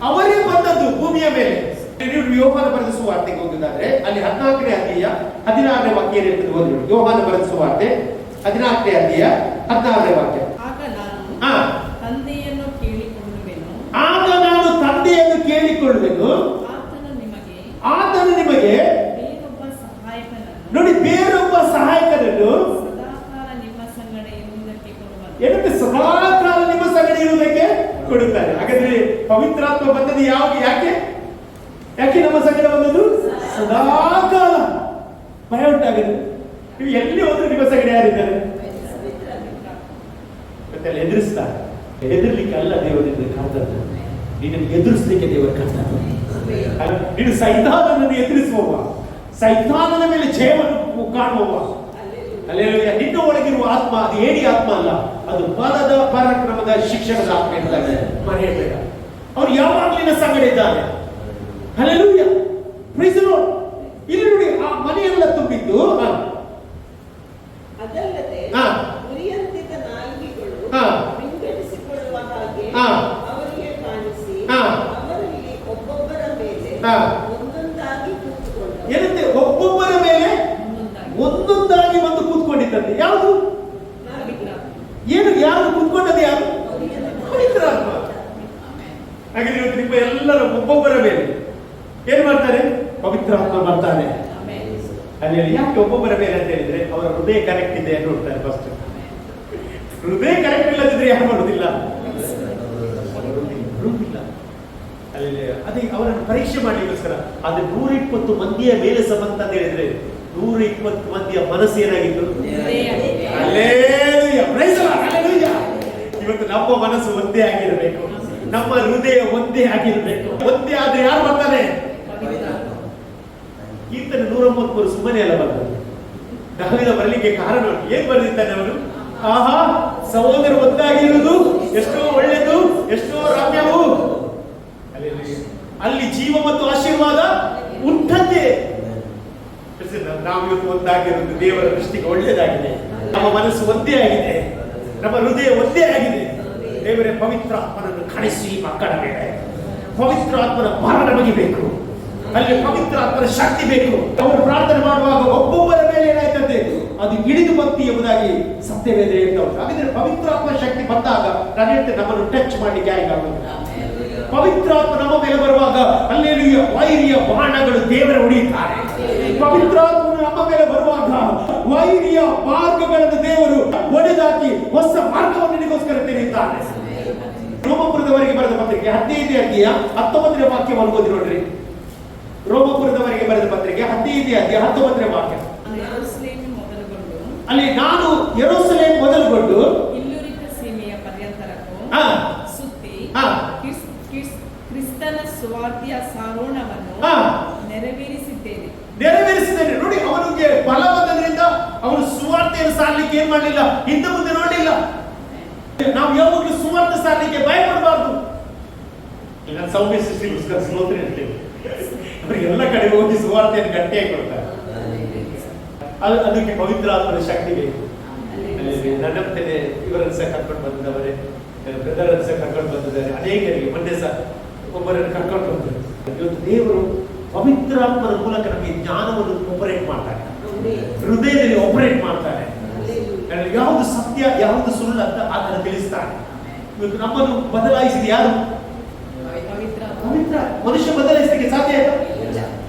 ಅವರೇ ಬಂದದ್ದು ಭೂಮಿಯ ಮೇಲೆ. ನೀವು ಯೋಹಾನ ಬರೆದ ಸುವಾರ್ತೆಗೆ ಹೋಗಿದ್ದಾರೆ, ಅಲ್ಲಿ 14ನೇ ಅಧ್ಯಾಯ 16ನೇ ವಾಕ್ಯ ಇರ್ತದೆ. ಓದಿ. ಯೋಹಾನ ಬರೆದ ಸುವಾರ್ತೆ 14ನೇ ಅಧ್ಯಾಯ 16ನೇ ವಾಕ್ಯ. ಆಗ ನಾನು ತಂದೆಯನ್ನು ಕೇಳಿಕೊಳ್ಳುವೆನು, ಆತನು ನಿಮಗೆ ಬೇರೊಬ್ಬ ಸಹಾಯಕನನ್ನು, ನೋಡಿ, ಬೇರೊಬ್ಬ ಸಹಾಯಕನನ್ನು ಸದಾಕಾಲ ನಿಮ್ಮ ಸಂಗಡ ಇರುವುದಕ್ಕೆ ಕೊಡುವನು. ಏನಂತೆ? ಸದಾಕಾಲ ನಿಮ್ಮ ಸಂಗಡ ಇರುವುದಕ್ಕೆ ಕೊಡುತ್ತಾರೆ. ಹಾಗಾದ್ರೆ ಪವಿತ್ರಾತ್ಮ ಬಂದದ್ದು ಯಾಕೆ ನಮ್ಮ ಸಂಗಡ ಬಂದದ್ದು? ಸದಾಕಾಲ. ಭಯ ಉಂಟಾಗಿದೆ. ನೀವು ಎಲ್ಲಿ ಹೋದ್ರೆ ನಿಮ್ಮ ಸಂಗಡ ಯಾರಿದ್ದಾರೆ? ಮತ್ತೆ ಎದುರಿಸ್ತಾರೆ. ಹೆದರ್ಲಿಕ್ಕೆ ಅಲ್ಲ ದೇವರಿಂದ ಕಾದದ್ದು, ನೀನನ್ನು ಎದುರಿಸಲಿಕ್ಕೆ ದೇವರು ಕಾದದ್ದು. ನೀನು ಸೈತಾನನನ್ನು ಎದುರಿಸುವವ, ಸೈತಾನನ ಮೇಲೆ ಜಯವನ್ನು ಕಾಣುವವ. ಅಲ್ಲೆಲ್ಲೂಯ್ಯ. ನಿನ್ನ ಒಳಗಿರುವ ಆತ್ಮ ಅದು ಏಡಿ ಆತ್ಮ ಅಲ್ಲ, ಅದು ಬಲದ ಪರಾಕ್ರಮದ ಶಿಕ್ಷಣದ ಆತ್ಮ ಎಂದಾಗ ಮರೆಯಬೇಡ. ಅವ್ರು ಯಾವಾಗಲೂ ನಿನ್ನ ಸಂಗಡ ಇದ್ದಾನೆ. ಅಲ್ಲೆಲ್ಲೂಯ್ಯ. Praise the Lord. ಇಲ್ಲಿ ನೋಡಿ, ಆ ಮನೆಯೆಲ್ಲ ತುಂಬಿದ್ದು. ಅದಲ್ಲದೆ ಉರಿಯಂತಿದ್ದ ನಾಲಿಗೆಗಳು ವಿಂಗಡಿಸಿಕೊಳ್ಳುವ ಹಾಗೆ ಅವರಿಗೆ ಕಾಣಿಸಿ ಅವರಲ್ಲಿ ಒಬ್ಬೊಬ್ಬರ ಮೇಲೆ ಒಂದೊಂದಾಗಿ ಕೂತ್ಕೊಂಡರು. ಏನಂತೆ? ಒಬ್ಬೊಬ್ಬರ ಮೇಲೆ ಒಂದೊಂದಾಗಿ ಬಂದು ಕೂತ್ಕೊಂಡಿದ್ದಂತೆ. ಯಾವುದು? ಏನು? ಯಾರು ಕೂತ್ಕೊಂಡದ್ದು? ಯಾರು? ಪವಿತ್ರಾತ್ಮ. ಹಾಗೆ ನಿಮ್ಮ ಎಲ್ಲರ ಒಬ್ಬೊಬ್ಬರ ಮೇಲೆ ಏನ್ ಮಾಡ್ತಾರೆ? ಪವಿತ್ರಾತ್ಮ ಬರ್ತಾನೆ. ಅಲ್ಲಿ ಯಾಕೆ ಒಬ್ಬೊಬ್ಬರ ಮೇಲೆ ಅಂತ ಹೇಳಿದ್ರೆ ಅವರ ಹೃದಯ ಕರೆಕ್ಟ್ ಇದೆ ಅಂತ ನೋಡ್ತಾರೆ. ಫಸ್ಟ್ ಹೃದಯ ಕರೆಕ್ಟ್ ಇಲ್ಲದಿದ್ರೆ ಯಾರು ಮಾಡೋದಿಲ್ಲ. ಅಲ್ಲಿ ಅದೇ ಅವರನ್ನು ಪರೀಕ್ಷೆ ಮಾಡಲಿಕ್ಕೋಸ್ಕರ. ಆದ್ರೆ 120 ಮಂದಿಯ ಮೇಲೆ ಸಂಬಂಧ ಅಂತ ಹೇಳಿದ್ರೆ 120 ಮಂದಿಯ ಮನಸ್ಸು ಏನಾಗಿತ್ತು? ಇವತ್ತು ನಮ್ಮ ಮನಸ್ಸು ಒಂದೇ ಆಗಿರಬೇಕು, ನಮ್ಮ ಹೃದಯ ಒಂದೇ ಆಗಿರಬೇಕು. ಒಂದೇ ಆದ್ರೆ ಯಾರು ಬರ್ತಾರೆ? ಕೀರ್ತನೆ 133 ಸುಮ್ಮನೆ ಅಲ್ಲ ಬಂದದ್ದು. ದಾವೀದ ಬರಲಿಕ್ಕೆ ಕಾರಣ ಏನ್ ಬರೆದಿದ್ದಾನೆ ಅವನು? ಆಹಾ, ಸಹೋದರ ಒಂದಾಗಿರುವುದು ಎಷ್ಟೋ ಒಳ್ಳೆಯದು, ಎಷ್ಟೋ ರಮ್ಯವು. ಅಲ್ಲಿ ಜೀವ ಮತ್ತು ಆಶೀರ್ವಾದ ಉಂಟಂತೆ. ನಾವು ಇವತ್ತು ಒಂದಾಗಿರುವುದು ದೇವರ ದೃಷ್ಟಿಗೆ ಒಳ್ಳೆಯದಾಗಿದೆ. ನಮ್ಮ ಮನಸ್ಸು ಒಂದೇ ಆಗಿದೆ, ನಮ್ಮ ಹೃದಯ ಒಂದೇ ಆಗಿದೆ. ದೇವರೇ, ಪವಿತ್ರಾತ್ಮನನ್ನು ಕಳಿಸಿ ಮಕ್ಕಳ ಮೇಲೆ. ಪವಿತ್ರಾತ್ಮನ ಭಾರ ನಮಗೆ ಬೇಕು. ಅಲ್ಲಿ ಪವಿತ್ರಾತ್ಮನ ಶಕ್ತಿ ಬೇಕು. ಅವರು ಪ್ರಾರ್ಥನೆ ಮಾಡುವಾಗ ಒಬ್ಬೊಬ್ಬರ ಮೇಲೆ ಏನಾಯ್ತಂತೆ? ಅದು ಇಳಿದು ಬಂತು ಎಂಬುದಾಗಿ ಸತ್ಯವೇದ ಹೇಳ್ತಾ ಉಂಟು. ಹಾಗಿದ್ರೆ ಪವಿತ್ರಾತ್ಮ ಶಕ್ತಿ ಬಂದಾಗ ನಾನು ಹೇಳ್ತೇನೆ, ನಮ್ಮನ್ನು ಟಚ್ ಮಾಡ್ಲಿಕ್ಕೆ ಯಾರಿಗಾಗುವುದಿಲ್ಲ. ಪವಿತ್ರಾತ್ಮ ನಮ್ಮ ಮೇಲೆ ಬರುವಾಗ ಅಲ್ಲಿ ವೈರಿಯ ಬಾಣಗಳು ದೇವರ ಹೊಡೆಯುತ್ತಾರೆ. ಪವಿತ್ರಾತ್ಮ ನಮ್ಮ ಮೇಲೆ ಬರುವಾಗ ವೈರಿಯ ಮಾರ್ಗಗಳನ್ನು ದೇವರು ಒಡೆದಾಕಿ ಹೊಸ ಮಾರ್ಗವನ್ನು ನಿಗೋಸ್ಕರ ತೆರೆಯುತ್ತಾರೆ. ರೋಮಪುರದವರೆಗೆ ಬರೆದ ಪತ್ರಿಕೆ 15ನೇ ಅಧ್ಯಾಯ 19ನೇ ವಾಕ್ಯವನ್ನು ಓದಿ ನೋಡ್ರಿ. ರೋಮಪುರದವರೆಗೆ ಬರೆದ ಪತ್ರಿಕೆ 15ನೇ ಅಧ್ಯಾಯ 19ನೇ ವಾಕ್ಯ. ಅಲ್ಲಿ ನಾನು ಯೆರೂಸಲೇಮ್ ಮೊದಲುಗೊಂಡು ಇಲ್ಲುರಿತ ಸೀಮೆಯ ಪರ್ಯಂತರಕ್ಕೂ ಸುತ್ತಿ ಕ್ರಿಸ್ತನ ಸುವಾರ್ತೆಯ ಸಾರೋಣವನ್ನು ನೆರವೇರಿಸಿದ್ದೇನೆ. ನೋಡಿ, ಅವನಿಗೆ ಬಲ ಬಂದದ್ರಿಂದ ಅವನು ಸುವಾರ್ತೆಯನ್ನು ಸಾರಲಿಕ್ಕೆ ಏನ್ ಮಾಡಲಿಲ್ಲ, ಹಿಂದೆ ಮುಂದೆ ನೋಡಲಿಲ್ಲ. ನಾವು ಯಾವಾಗಲೂ ಸುವಾರ್ತೆ ಸಾರಲಿಕ್ಕೆ ಭಯ ಪಡಬಾರ್ದು. ನಾನು ಸೌಮ್ಯ ಸೃಷ್ಟಿಗೋಸ್ಕರ ಸ್ತೋತ್ರ ಹೇಳ್ತೇವೆ. ಅವರಿಗೆಲ್ಲ ಕಡೆ ಹೋಗಿ ಸುವಾರ್ತೆಯನ್ನು ಗಟ್ಟಿಯಾಗಿ ಕೊಡ್ತಾರೆ. ಅದಕ್ಕೆ ಪವಿತ್ರ ಆತ್ಮದ ಶಕ್ತಿ ಬೇಕು. ನನ್ನಂತೆಯೇ ಇವರನ್ನು ಸಹ ಕರ್ಕೊಂಡು ಬಂದಿದ್ದವರೇ, ಬ್ರದರ್ ಅನ್ನು ಸಹ ಕರ್ಕೊಂಡು ಬಂದಿದ್ದಾರೆ. ಅನೇಕರಿಗೆ ಮೊನ್ನೆ ಸಹ ಒಬ್ಬರನ್ನು ಕರ್ಕೊಂಡು ಬಂದರು. ಇವತ್ತು ದೇವರು ಪವಿತ್ರಾತ್ಮದ ಮೂಲಕ ನಮಗೆ ಜ್ಞಾನವನ್ನು ಆಪರೇಟ್ ಮಾಡ್ತಾರೆ, ಹೃದಯದಲ್ಲಿ ಆಪರೇಟ್ ಮಾಡ್ತಾರೆ. ಯಾವುದು ಸತ್ಯ ಯಾವುದು ಸುಳ್ಳು ಅಂತ ಆತನ ತಿಳಿಸ್ತಾರೆ. ಇವತ್ತು ನಮ್ಮನ್ನು ಬದಲಾಯಿಸಿದ ಯಾರು? ಪವಿತ್ರ. ಮನುಷ್ಯ ಬದಲಾಯಿಸಲಿಕ್ಕೆ ಸಾಧ್ಯ ಇಲ್ಲ.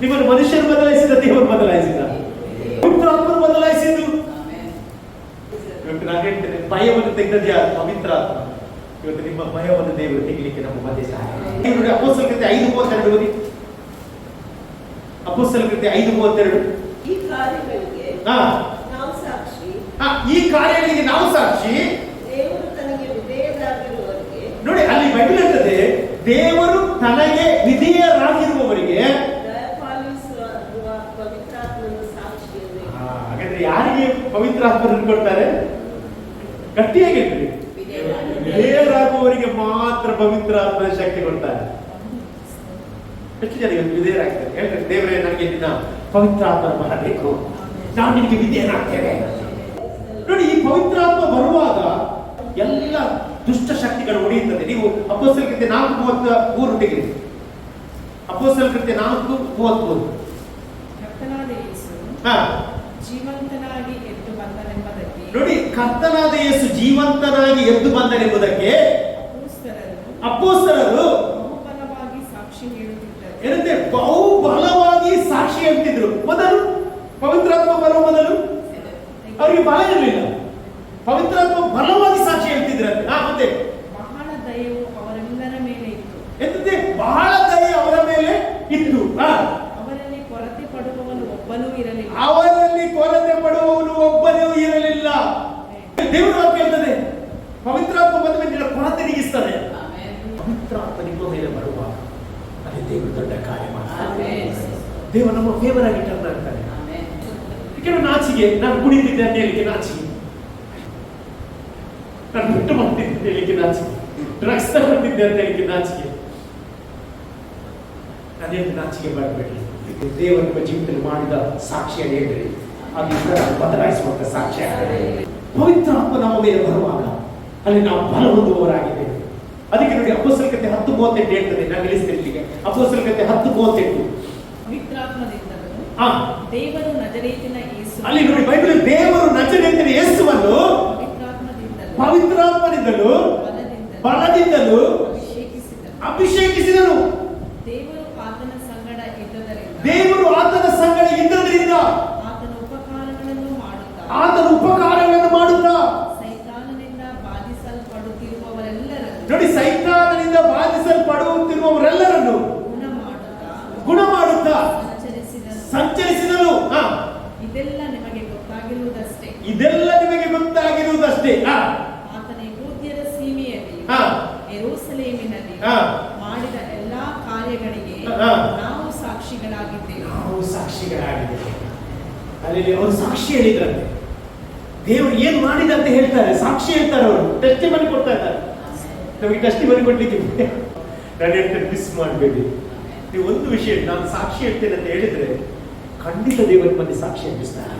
ನಿಮ್ಮನ್ನು ಮನುಷ್ಯರು ಬದಲಾಯಿಸಿದ, ದೇವರು ಬದಲಾಯಿಸಿದ, ಪವಿತ್ರಾತ್ಮರು ಬದಲಾಯಿಸಿದ್ದು. ಇವತ್ತು ನಾನು ಹೇಳ್ತೇನೆ, ಭಯವನ್ನು ತೆಗೆದದ್ದು ಯಾರು? ಪವಿತ್ರ ಆತ್ಮ. ಇವತ್ತು ನಿಮ್ಮ ಭಯವನ್ನು ದೇವರು ತೆಗಿಲಿಕ್ಕೆ ನಮ್ಮ ಮಧ್ಯೆ ಸಹಾಯ. ಅಪೊಸ್ತಲರ ಕೃತ್ಯ 5:32 ಓದಿ. ಅಪೊಸ್ತಲರ ಕೃತ್ಯ 5:32. ಈ ಕಾರ್ಯಗಳಿಗೆ ನಾವು ಸಾಕ್ಷಿ. ಈ ಕಾರ್ಯಗಳಿಗೆ ನಾವು ಸಾಕ್ಷಿ. ದೇವರು ತನಗೆ ವಿಧೇಯರಾಗಿರುವವರಿಗೆ, ನೋಡಿ ಅಲ್ಲಿ ಬೈಬಲ್ ಹೇಳ್ತದೆ, ದೇವರು ತನಗೆ ವಿಧೇಯರಾಗಿರುವವರಿಗೆ ದಯಪಾಲಿಸುವ ಪವಿತ್ರಾತ್ಮನ ಸಾಕ್ಷಿ. ಹಾಗಾದ್ರೆ ಯಾರಿಗೆ ಪವಿತ್ರಾತ್ಮರನ್ನು ಕೊಡ್ತಾರೆ? ಗಟ್ಟಿಯಾಗಿ ಹೇಳ್ತೀವಿ, ವಿಧೇಯರಾಗುವವರಿಗೆ ಮಾತ್ರ ಪವಿತ್ರಾತ್ಮದ ಶಕ್ತಿ ಕೊಡ್ತಾರೆ. ಎಷ್ಟು ಜನ ವಿಧೇಯರಾಗ್ತಾರೆ? ಹೇಳ್ತಾರೆ, ದೇವರೇ ನನಗೆ ನಿನ್ನ ಪವಿತ್ರಾತ್ಮ ಬರಬೇಕು, ನಾವು ನಿನಗೆ ವಿಧೇಯರಾಗ್ತೇವೆ. ನೋಡಿ, ಈ ಪವಿತ್ರಾತ್ಮ ಬರುವಾಗ ಎಲ್ಲ ದುಷ್ಟ ಶಕ್ತಿಗಳು ಹೊಡೆಯುತ್ತದೆ. ನೀವು ಅಪೊಸ್ತಲರ ಕೃತ್ಯ 4:33 ತೆಗೆದು. ಅಪೊಸ್ತಲರ ಕೃತ್ಯ 4:33. ಕರ್ತನಾದ ಯೇಸು ಜೀವಂತನಾಗಿ ಎದ್ದು ಬಂದನೆಂಬುದಕ್ಕೆ, ನೋಡಿ, ಕರ್ತನಾದ ಯೇಸು ಜೀವಂತನಾಗಿ ಎದ್ದು ಬಂದನೆಂಬುದಕ್ಕೆ ಅಪೊಸ್ತಲರು ಬಹುಬಲವಾಗಿ ಸಾಕ್ಷಿ ಹೇಳುತ್ತಿದ್ದರು. ಏನಂತೆ? ಬಹುಬಲವಾಗಿ ಸಾಕ್ಷಿ ಹೇಳ್ತಿದ್ರು. ಮೊದಲು ಪವಿತ್ರಾತ್ಮ ಬರುವ ಮೊದಲು ಅವರಿಗೆ ಬಲ ಇರಲಿಲ್ಲ, ಪವಿತ್ರಾತ್ಮ ಬಲವಾಗಿ ಸಾಕ್ಷಿ ಹೇಳ್ತಿದ್ರಂತೆ. ಮತ್ತೆ ಬಹಳ ದಯವು ಅವರೆಲ್ಲರ ಮೇಲೆ ಇತ್ತು. ಎಂತಂತೆ? ಬಹಳ ದಯೆ ಅವರ ಮೇಲೆ ಇತ್ತು. ಅವರಲ್ಲಿ ಕೊರತೆ ಪಡುವವನು ಒಬ್ಬನೂ ಇರಲಿಲ್ಲ. ಅವರಲ್ಲಿ ಕೊರತೆ ಪಡುವವನು ಒಬ್ಬನೂ ಇರಲಿಲ್ಲ. ದೇವರು ವಾಕ್ಯ ಹೇಳ್ತದೆ, ಪವಿತ್ರಾತ್ಮ ಬಂದ ಮೇಲೆ ನಿನ್ನ ಕೊರತೆ ನೀಗಿಸ್ತಾನೆ. ಪವಿತ್ರಾತ್ಮ ನಿಮ್ಮ ಮೇಲೆ ಬರುವಾಗ ಅದೇ ದೇವರು ದೊಡ್ಡ ಕಾರ್ಯ ಮಾಡ್ತಾನೆ. ದೇವರು ನಮ್ಮ ಫೇವರ್ ಆಗಿ ಟರ್ನ್ ಆಗ್ತಾನೆ. ಕೆಲವು ನಾಚಿಗೆ, ನಾನು ಕುಡಿತಿದ್ದೆ ಅಂತ ಹೇಳಿಕ್ಕೆ ನಾಚಿಕೆ, ನಾನು ಬಿಟ್ಟು ಮಾಡ್ತಿದ್ದೆ ಅಂತ ಹೇಳಿಕ್ಕೆ ನಾಚಿಕೆ, ಡ್ರಗ್ಸ್ ತಗೊಂಡಿದ್ದೆ ಅಂತ ಹೇಳಿಕ್ಕೆ ನಾಚಿಕೆ. ಅದೇನು ನಾಚಿಕೆ ಮಾಡಬೇಡಿ. ದೇವರು ನಿಮ್ಮ ಜೀವಿತದಲ್ಲಿ ಮಾಡಿದ ಸಾಕ್ಷಿಯನ್ನು ಹೇಳ್ರಿ, ಅದು ಬದಲಾಯಿಸುವಂತ ಸಾಕ್ಷಿ. ಪವಿತ್ರಾತ್ಮ ನಮ್ಮ ಮೇಲೆ ಬರುವಾಗ ಅಲ್ಲಿ ನಾವು ಬಲ ಹೊಂದುವವರಾಗಿದ್ದೇವೆ. ಅದಕ್ಕೆ ನೋಡಿ, ಅಪೊಸ್ತಲರ ಕೃತ್ಯ 10:38 ಹೇಳ್ತದೆ. ನಾನು ನಿಲ್ಲಿಸ್ತೇನೆ. ಅಪೊಸ್ತಲರ ಕೃತ್ಯ 10:38. ಪವಿತ್ರಾತ್ಮದಿಂದಲೂ ದೇವರು ನಜರೇತಿನ ಯೇಸು, ಅಲ್ಲಿ ನೋಡಿ ಬೈಬಲ್, ದೇವರು ನಜರೇತಿನ ಯೇಸುವನ್ನು ಪವಿತ್ರಾತ್ಮದಿಂದಲೂ ಬಲದಿಂದಲೂ ಅಭಿಷೇಕಿಸಿದನು. ದೇವರು ಆತನ ಸಂಗಡ ಇದ್ದದರಿಂದ, ದೇವರು ಆತನ ಸಂಗಡ ಇದ್ದದರಿಂದ ಆತನ ಉಪಕಾರಗಳನ್ನು ಮಾಡುತ್ತಾ ಸೈತಾನನಿಂದ ಬಾಧಿಸಲ್ಪಡುತ್ತಿರುವವರೆಲ್ಲರನ್ನು, ನೋಡಿ, ಸೈತಾನನಿಂದ ಬಾಧಿಸಲ್ಪಡುತ್ತಿರುವವರೆಲ್ಲರನ್ನು ಗುಣ ಮಾಡುತ್ತಾ ಸಂಚರಿಸಿದನು. ಇದೆಲ್ಲ ನಿಮಗೆ ಗೊತ್ತಾಗಿರುವುದಷ್ಟೇ. ಆತನ ಯೆಹೂದ್ಯರ ಸೀಮೆಯಲ್ಲಿ ಯೆರೂಸಲೇಮಿನಲ್ಲಿ ಮಾಡಿದ ಎಲ್ಲಾ ಕಾರ್ಯಗಳಿಗೆ ನಾವು ಸಾಕ್ಷಿಗಳಾಗಿದ್ದೇವೆ. ಅಲ್ಲಿ ಅವರು ಸಾಕ್ಷಿ ಹೇಳಿದ್ರಂತೆ. ದೇವರು ಏನು ಮಾಡಿದ ಅಂತ ಹೇಳ್ತಾರೆ, ಸಾಕ್ಷಿ ಹೇಳ್ತಾರೆ. ಅವರು ಟೆಸ್ಟಿಮನಿ ಕೊಡ್ತಾ ಇದ್ದಾರೆ. ನಮಗೆ ಟೆಸ್ಟಿಮನಿ ಕೊಡ್ಲಿಕ್ಕೆ ನಾನು ಹೇಳ್ತೇನೆ, ಮಿಸ್ ಮಾಡಬೇಡಿ. ನೀವು ಒಂದು ವಿಷಯ, ನಾನು ಸಾಕ್ಷಿ ಹೇಳ್ತೇನೆ ಅಂತ ಹೇಳಿದ್ರೆ ಖಂಡಿತ ದೇವರ ಮಂದಿ ಸಾಕ್ಷಿ ಎಬ್ಬಿಸ್ತಾರೆ.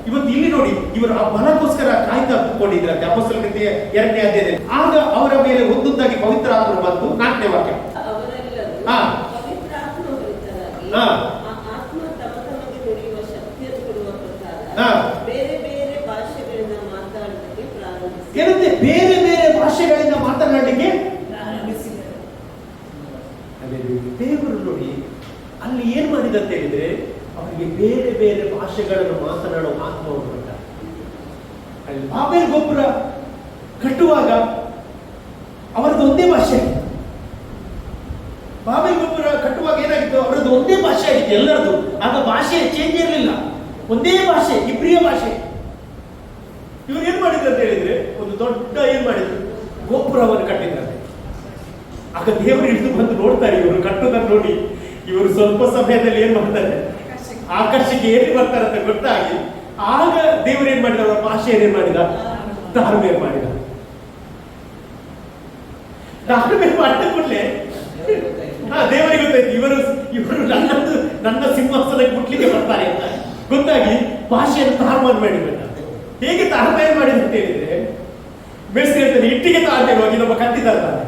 ಇವತ್ತು ಇಲ್ಲಿ ನೋಡಿ, ಇವರು ಆ ಬಲಕ್ಕೋಸ್ಕರ ಕಾಯ್ತಾ ಕೂತ್ಕೊಂಡಿದ್ರಂತೆ. ಅಪೊಸ್ತಲರ ಕೃತ್ಯ 2ನೇ ಅಧ್ಯಾಯದಲ್ಲಿ. ಆಗ ಅವರ ಮೇಲೆ ಒಂದೊಂದಾಗಿ ಪವಿತ್ರ ಆತ್ಮ ಬಂತು. 4ನೇ ವಾಕ್ಯ. ಆತ್ಮ ತಮಗೆ ನುಡಿಯುವ ಶಕ್ತಿಯನ್ನು ಕೊಡುವ ಪ್ರಕಾರ ಬೇರೆ ಬೇರೆ ಭಾಷೆಗಳಿಂದ ಮಾತಾಡಲಿಕ್ಕೆ ಪ್ರಾರಂಭಿಸಿದರು. ಏನಂತೆ? ಬೇರೆ ಬೇರೆ ಭಾಷೆಗಳಿಂದ ಮಾತನಾಡಲಿಕ್ಕೆ ಪ್ರಾರಂಭಿಸಿದರು. ದೇವರು ನೋಡಿ ಅಲ್ಲಿ ಏನ್ ಮಾಡಿದ ಅಂತ ಹೇಳಿದ್ರೆ, ಅವರಿಗೆ ಬೇರೆ ಬೇರೆ ಭಾಷೆಗಳನ್ನು ಮಾತನಾಡುವ ಆತ್ಮವನ್ನು ಕೊಟ್ಟ. ಅಲ್ಲಿ ಬಾಬೆಲ್ ಗೋಪುರ ಕಟ್ಟುವಾಗ ಅವರದ್ದು ಒಂದೇ ಭಾಷೆ. ಬಾಬೆಲ್ ಗೋಪುರ ಕಟ್ಟುವಾಗ ಏನಾಗಿತ್ತು? ಅವರದ್ದು ಒಂದೇ ಭಾಷೆ ಆಗಿತ್ತು ಎಲ್ಲರದ್ದು. ಆಗ ಭಾಷೆ ಚೇಂಜ್ ಇರಲಿಲ್ಲ, ಒಂದೇ ಭಾಷೆ, ಇಬ್ರಿಯ ಭಾಷೆ. ಇವ್ರು ಏನ್ ಮಾಡಿದ್ರು ಅಂತ ಹೇಳಿದ್ರೆ, ಒಂದು ದೊಡ್ಡ ಏನ್ ಮಾಡಿದ್ರು, ಗೋಪುರವನ್ನು ಕಟ್ಟಿದ್ರಂತೆ. ಆಗ ದೇವರು ಹಿಡಿದು ಬಂದು ನೋಡ್ತಾರೆ, ಇವರು ಕಟ್ಟುದನ್ನು ನೋಡಿ ಇವರು ಸ್ವಲ್ಪ ಸಮಯದಲ್ಲಿ ಏನ್ ಮಾಡ್ತಾರೆ, ಆಕರ್ಷಕ್ಕೆ ಏರಿ ಬರ್ತಾರೆ ಅಂತ ಗೊತ್ತಾಗಿ ಆಗ ದೇವರು ಏನ್ ಮಾಡಿದ, ಅವರ ಭಾಷೆ ಏನ್ ಮಾಡಿದ, ತಾಳ್ಮೆ ಮಾಡಿದ. ತಾಳ್ಮೆ ಮಾಡಿದ ಕೂಡಲೇ ದೇವರಿಗೆ ಗೊತ್ತಾಯ್ತು ಇವರು ನನ್ನ ಸಿಂಹಾಸನಕ್ಕೆ ಮುಟ್ಲಿಕ್ಕೆ ಬರ್ತಾರೆ ಅಂತ ಗೊತ್ತಾಗಿ ಭಾಷೆಯನ್ನು ತಾಳ್ಮಾನ ಮಾಡಿಬಿಟ್ಟ. ಹೇಗೆ ತಾಳ್ಮೆ ಮಾಡಿದ ಅಂತ ಹೇಳಿದ್ರೆ, ಮೇಸ್ತ್ರಿ ಹೇಳ್ತಾನೆ ಇಟ್ಟಿಗೆ ತಾಳ್ಮೆ ಹೋಗಿ ನಮ್ಮ ಕತ್ತಿ ತರ್ತಾನೆ,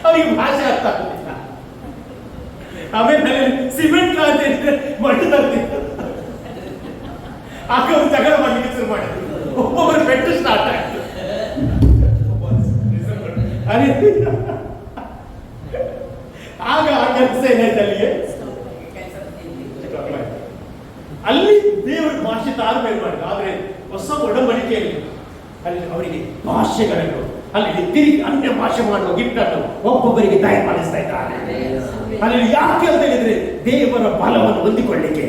ಅವರಿಗೆ ಭಾಷೆ ಅರ್ಥ ಆಗ್ತಿಲ್ಲ. ಆಮೇಲೆ ಸಿಮೆಂಟ್ ಅಂತ ಹೇಳಿದ್ರೆ ಮಣ್ಣು ತರ್ತಿತ್ತು. ಆಗ ಒಂದು ಜಗಳ ಮಾಡ್ಲಿಕ್ಕೆ ಶುರು ಮಾಡಿದ್ರು, ಒಬ್ಬೊಬ್ಬರು ಪೆಟ್ಟು ಸ್ಟಾರ್ಟ್ ಆಯ್ತು. ಆಗ ಆ ಕೆಲಸ ಏನಾಯ್ತು ಅಲ್ಲಿ ದೇವರ ಭಾಷೆ ತಾಳ್ಮೆ ಮಾಡಿದ್ರು. ಆದ್ರೆ ಹೊಸ ಒಡಂಬಡಿಕೆಯಲ್ಲಿ ಅಲ್ಲಿ ಅವರಿಗೆ ಭಾಷೆಗಳನ್ನು ಅಲ್ಲಿ ತಿರುಗಿ ಅನ್ಯ ಭಾಷೆ ಮಾಡುವ ಗಿಫ್ಟನ್ನು ಒಬ್ಬೊಬ್ಬರಿಗೆ ದಯಪಾಲಿಸ್ತಾ ಇದ್ದಾರೆ. ಅಲ್ಲಿ ಯಾಕೆ ಅಂತ ಹೇಳಿದ್ರೆ ದೇವರ ಬಲವನ್ನು ಹೊಂದಿಕೊಳ್ಳಿಕ್ಕೆ,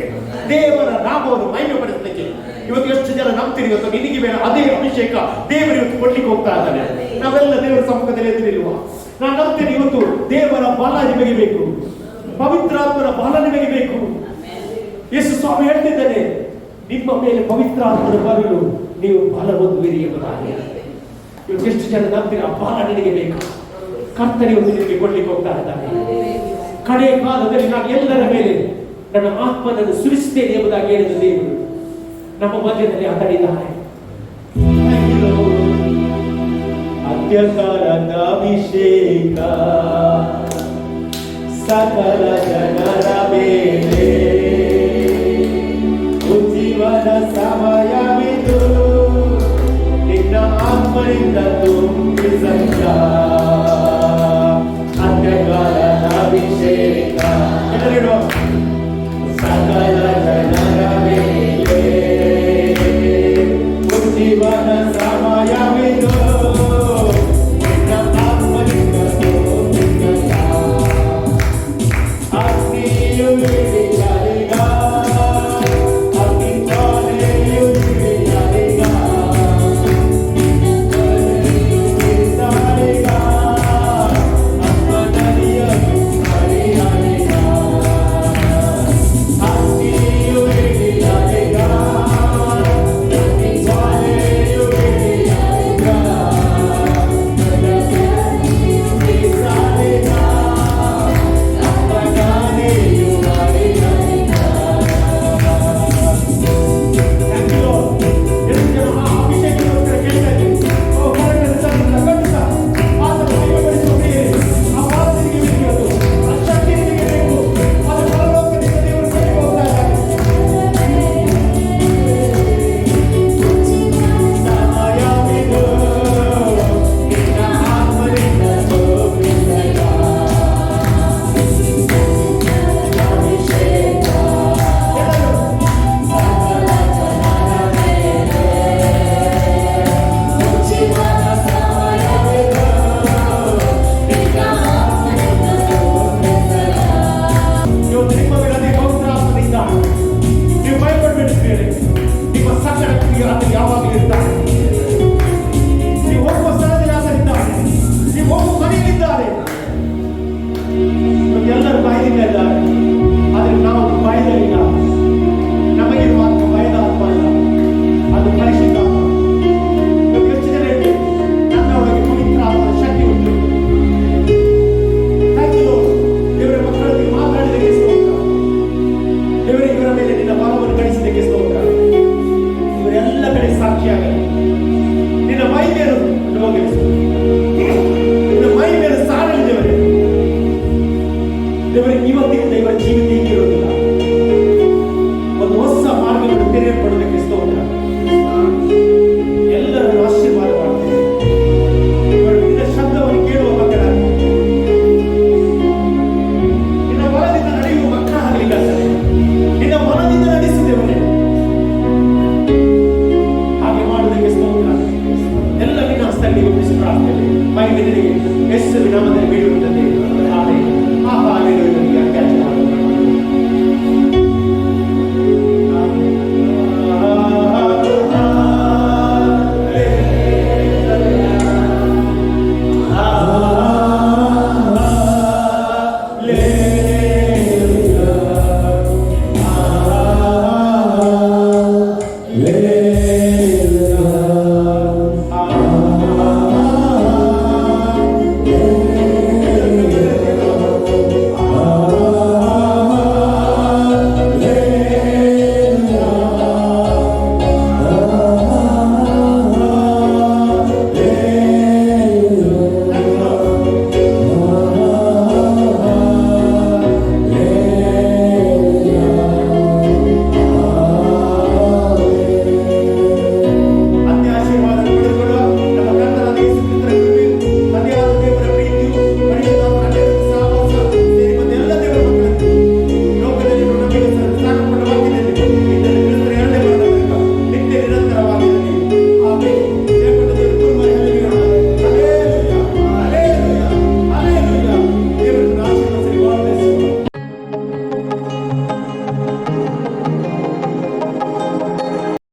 ದೇವರ ನಾಮವನ್ನು ಮಹಿಮೆ ಪಡಿಸಲಿಕ್ಕೆ. ಇವತ್ತು ಎಷ್ಟು ಜನ ನಂಬ್ತೀರಿ? ಇವತ್ತು ನಿನಗೆ ಬೇಡ ಅದೇ ಅಭಿಷೇಕ ದೇವರು ಇವತ್ತು ಕೊಡ್ಲಿಕ್ಕೆ ಹೋಗ್ತಾ ಇದ್ದಾನೆ. ನಾವೆಲ್ಲ ದೇವರ ಸಮ್ಮುಖದಲ್ಲಿ ಎದುರಿಲ್ವಾ? ನಾನು ನಂಬ್ತೇನೆ ಇವತ್ತು ದೇವರ ಬಲ ನಿಮಗೆ ಬೇಕು, ಪವಿತ್ರಾತ್ಮನ ಬಲ ನಿಮಗೆ ಬೇಕು. ಯೇಸು ಸ್ವಾಮಿ ಹೇಳ್ತಿದ್ದಾನೆ, ನಿಮ್ಮ ಮೇಲೆ ಪವಿತ್ರಾತ್ಮನ ಬರಲು ನೀವು ಬಲ ಹೊಂದುವಿರಿ ಎಂಬುದಾಗಿ. ಇವತ್ತು ಎಷ್ಟು ಜನ ನಂಬ್ತೀರಿ? ಆ ಬಲ ನಿನಗೆ ಬೇಕು. ಕರ್ತನೆ ಒಂದು ನಿನಗೆ ಕೊಡ್ಲಿಕ್ಕೆ ಹೋಗ್ತಾ ಇದ್ದಾನೆ. ಕಡೆ ಕಾಲದಲ್ಲಿ ನಾನು ಎಲ್ಲರ ಮೇಲೆ ನನ್ನ ಆತ್ಮನನ್ನು ಸುರಿಸುತ್ತೇನೆ ಎಂಬುದಾಗಿ ಹೇಳಿದ ದೇವರು ನಮ್ಮ ಮಧ್ಯದಲ್ಲಿ ಆತನಿದ್ದಾನೆ. ಅಂತ್ಯಕಾಲದ ಅಭಿಷೇಕ ಸಕಲ ಜನರ ಮೇಲೆ ಉಜ್ಜೀವನ ಸಮಯವಿದು, ನಿನ್ನ ಆತ್ಮದಿಂದ ತುಂಬಿಸಂತ ಅಂತ್ಯಕಾಲದ ಅಭಿಷೇಕ. ಎಲ್ಲರೂ